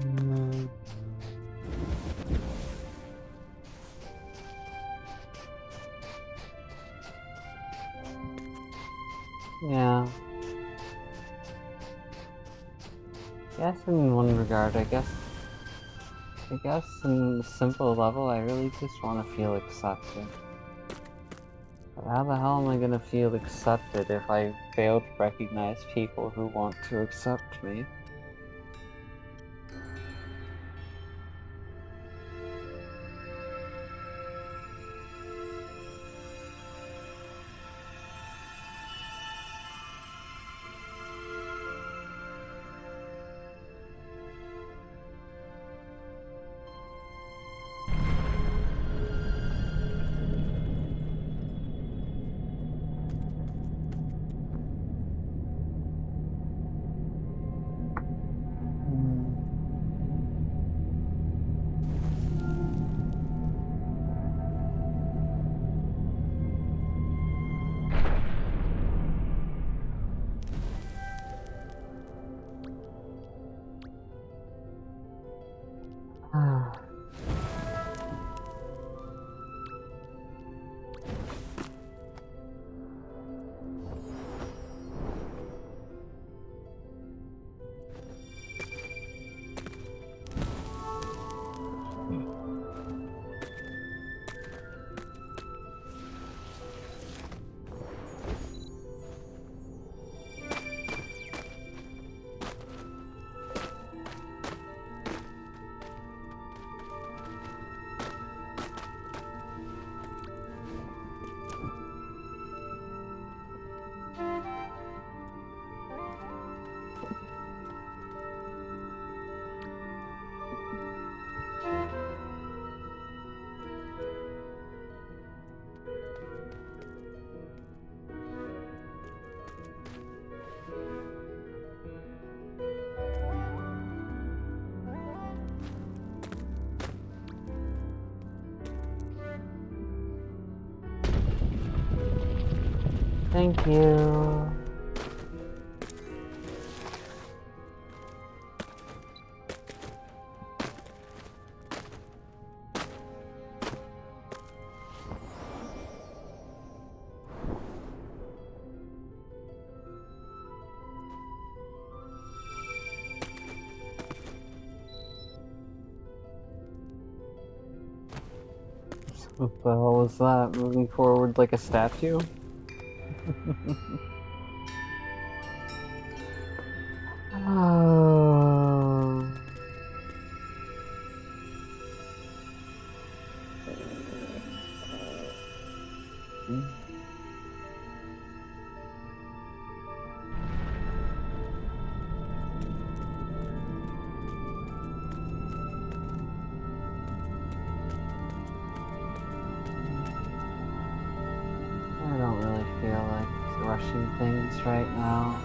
S1: Mm, yeah. Guess in one regard, I guess in the simple level, I really just want to feel accepted. But how the hell am I gonna feel accepted if I fail to recognize people who want to accept me? Thank you. What the hell was that? Moving forward like a statue? Oh. I don't really feel like rushing things right now.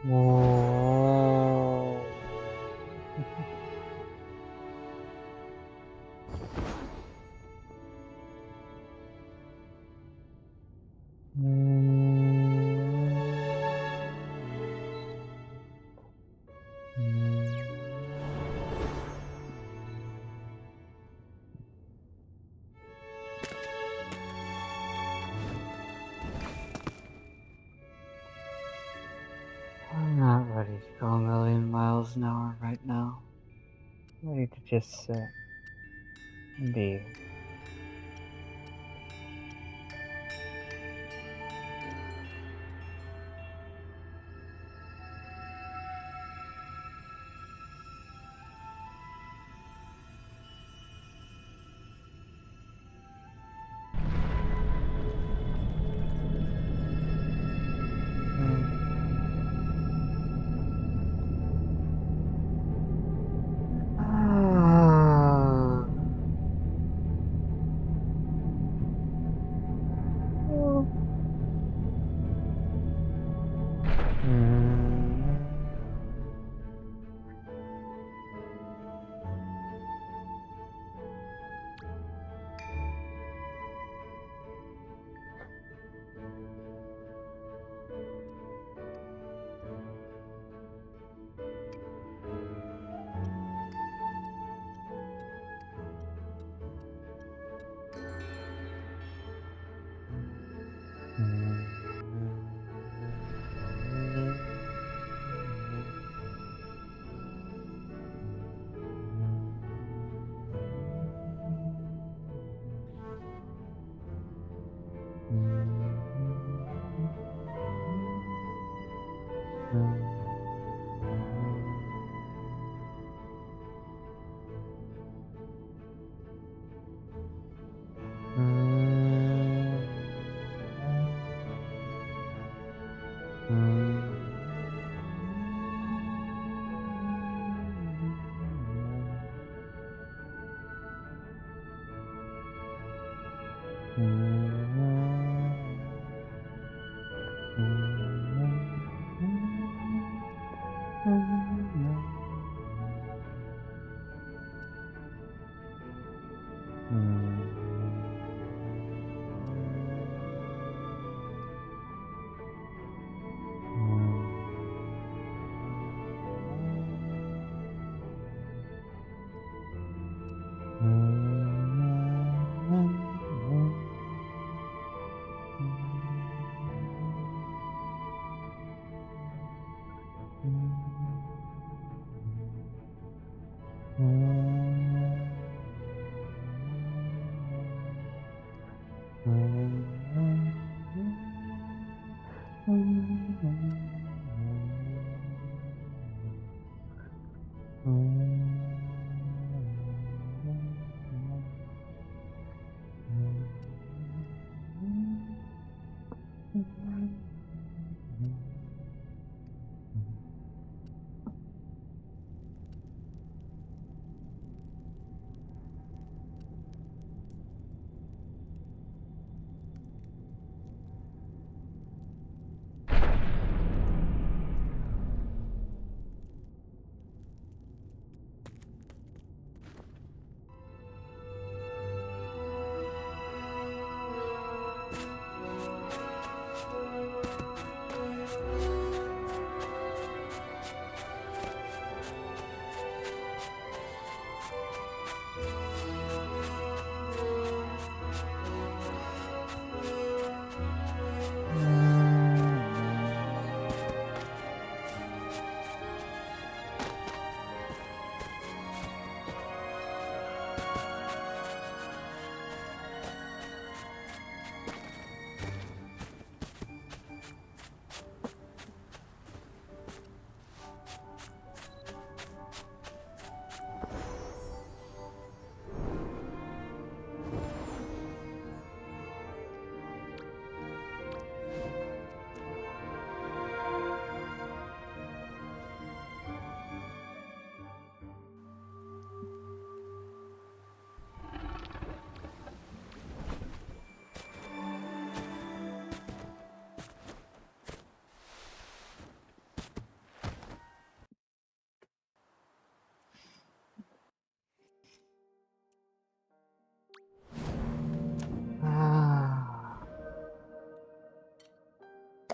S1: Whoa. I'm not ready to go a million miles an hour right now. I'm ready to just sit and be.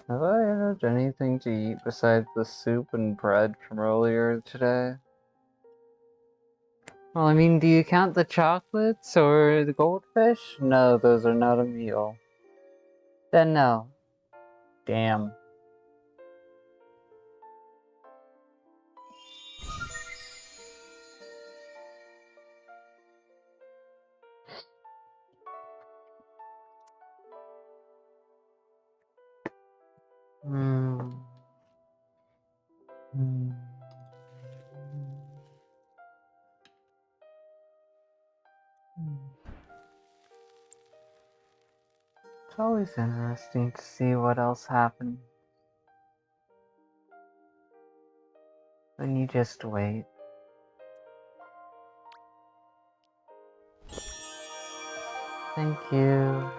S1: Have I had anything to eat besides the soup and bread from earlier today? Well, I mean, do you count the chocolates or the goldfish? No, those are not a meal. Then no. Damn. Hmm. Hmm. It's always interesting to see what else happened when you just wait. Thank you.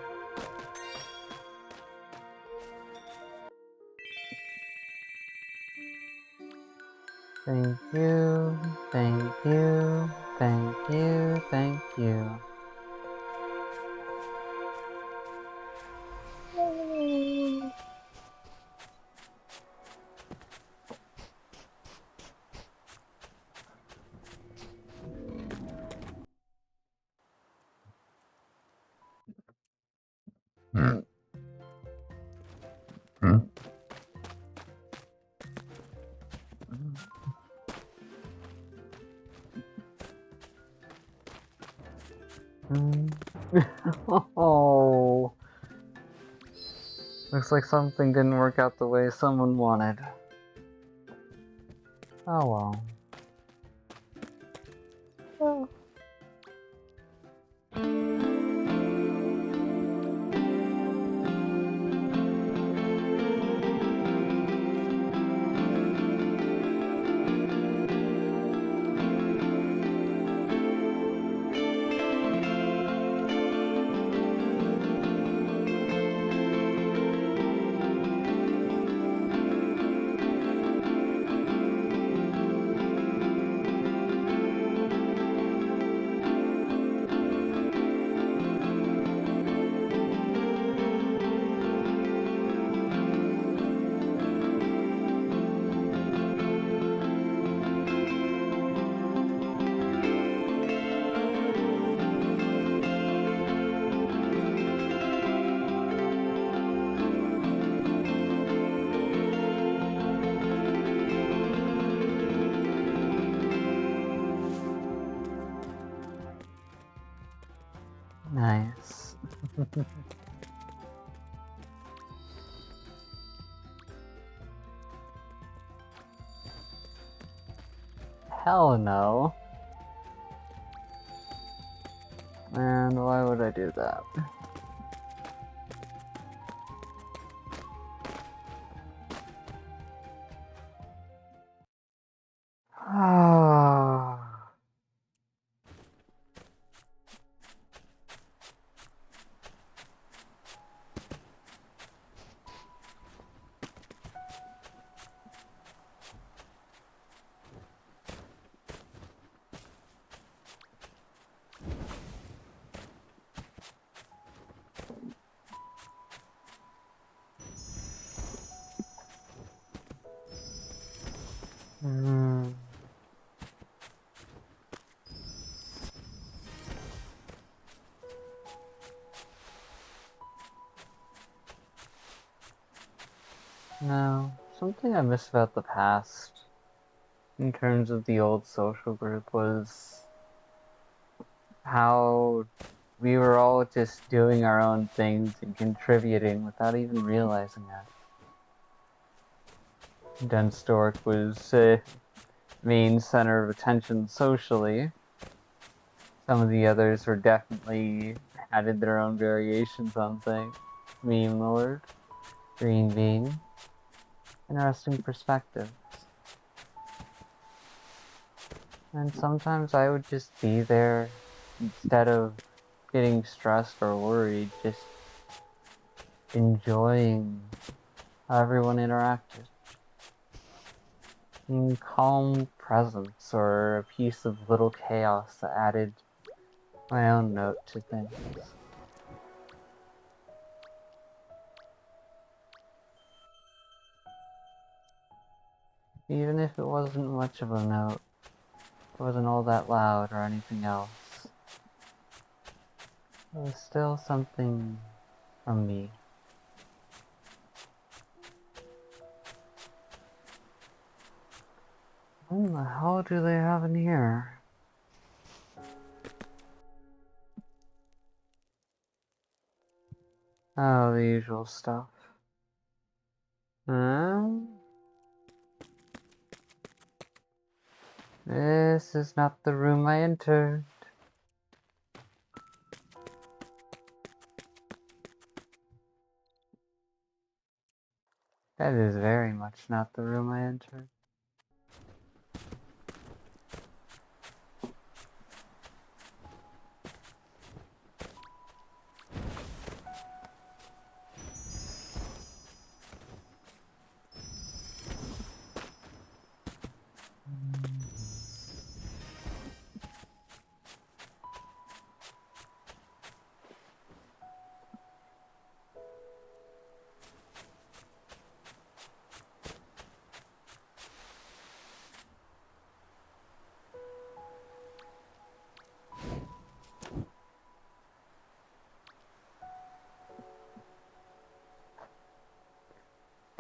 S1: Thank you. Thank you. Thank you. Thank you. Oh, looks like something didn't work out the way someone wanted. Oh well. Well. Nice. Hell no. And why would I do that? No, something I miss about the past, in terms of the old social group, was how we were all just doing our own things and contributing without even realizing it. Dunstork was main center of attention socially. Some of the others were definitely added their own variations on things. Meme Lord, Green Bean, interesting perspectives. And sometimes I would just be there instead of getting stressed or worried, just enjoying how everyone interacted. In calm presence or a piece of little chaos that added my own note to things. Even if it wasn't much of a note, it wasn't all that loud or anything else. It was still something from me. What the hell do they have in here? Oh, the usual stuff. This is not the room I entered. That is very much not the room I entered.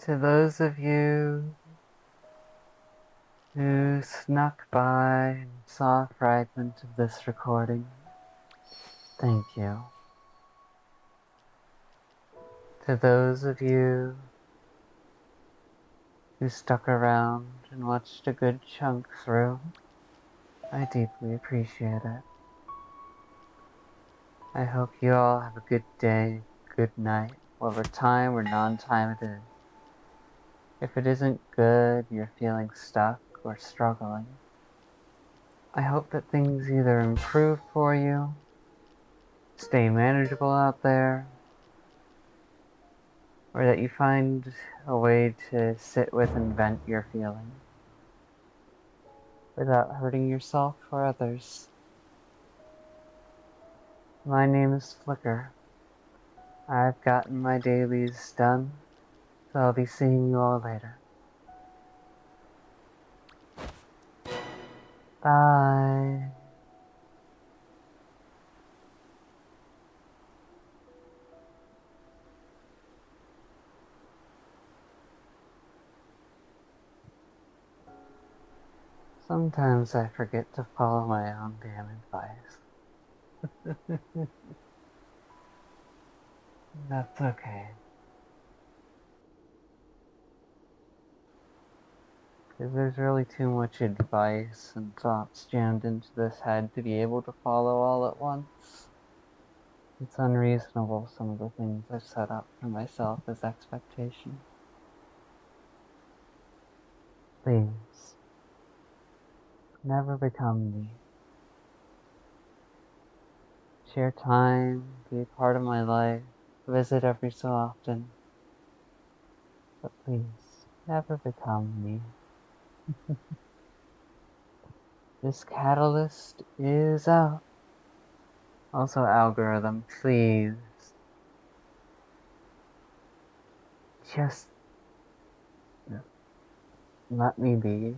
S1: To those of you who snuck by and saw a fragment of this recording, thank you. To those of you who stuck around and watched a good chunk through, I deeply appreciate it. I hope you all have a good day, good night, whatever time or non-time it is. If it isn't good, you're feeling stuck or struggling, I hope that things either improve for you, stay manageable out there, or that you find a way to sit with and vent your feelings without hurting yourself or others. My name is Flicker. I've gotten my dailies done, so I'll be seeing you all later. Bye. Sometimes I forget to follow my own damn advice. That's okay. Because there's really too much advice and thoughts jammed into this head to be able to follow all at once. It's unreasonable, some of the things I've set up for myself as expectation. Please, never become me. Share time, be a part of my life, visit every so often. But please, never become me. This catalyst is out. Also, algorithm, please. Just let me be.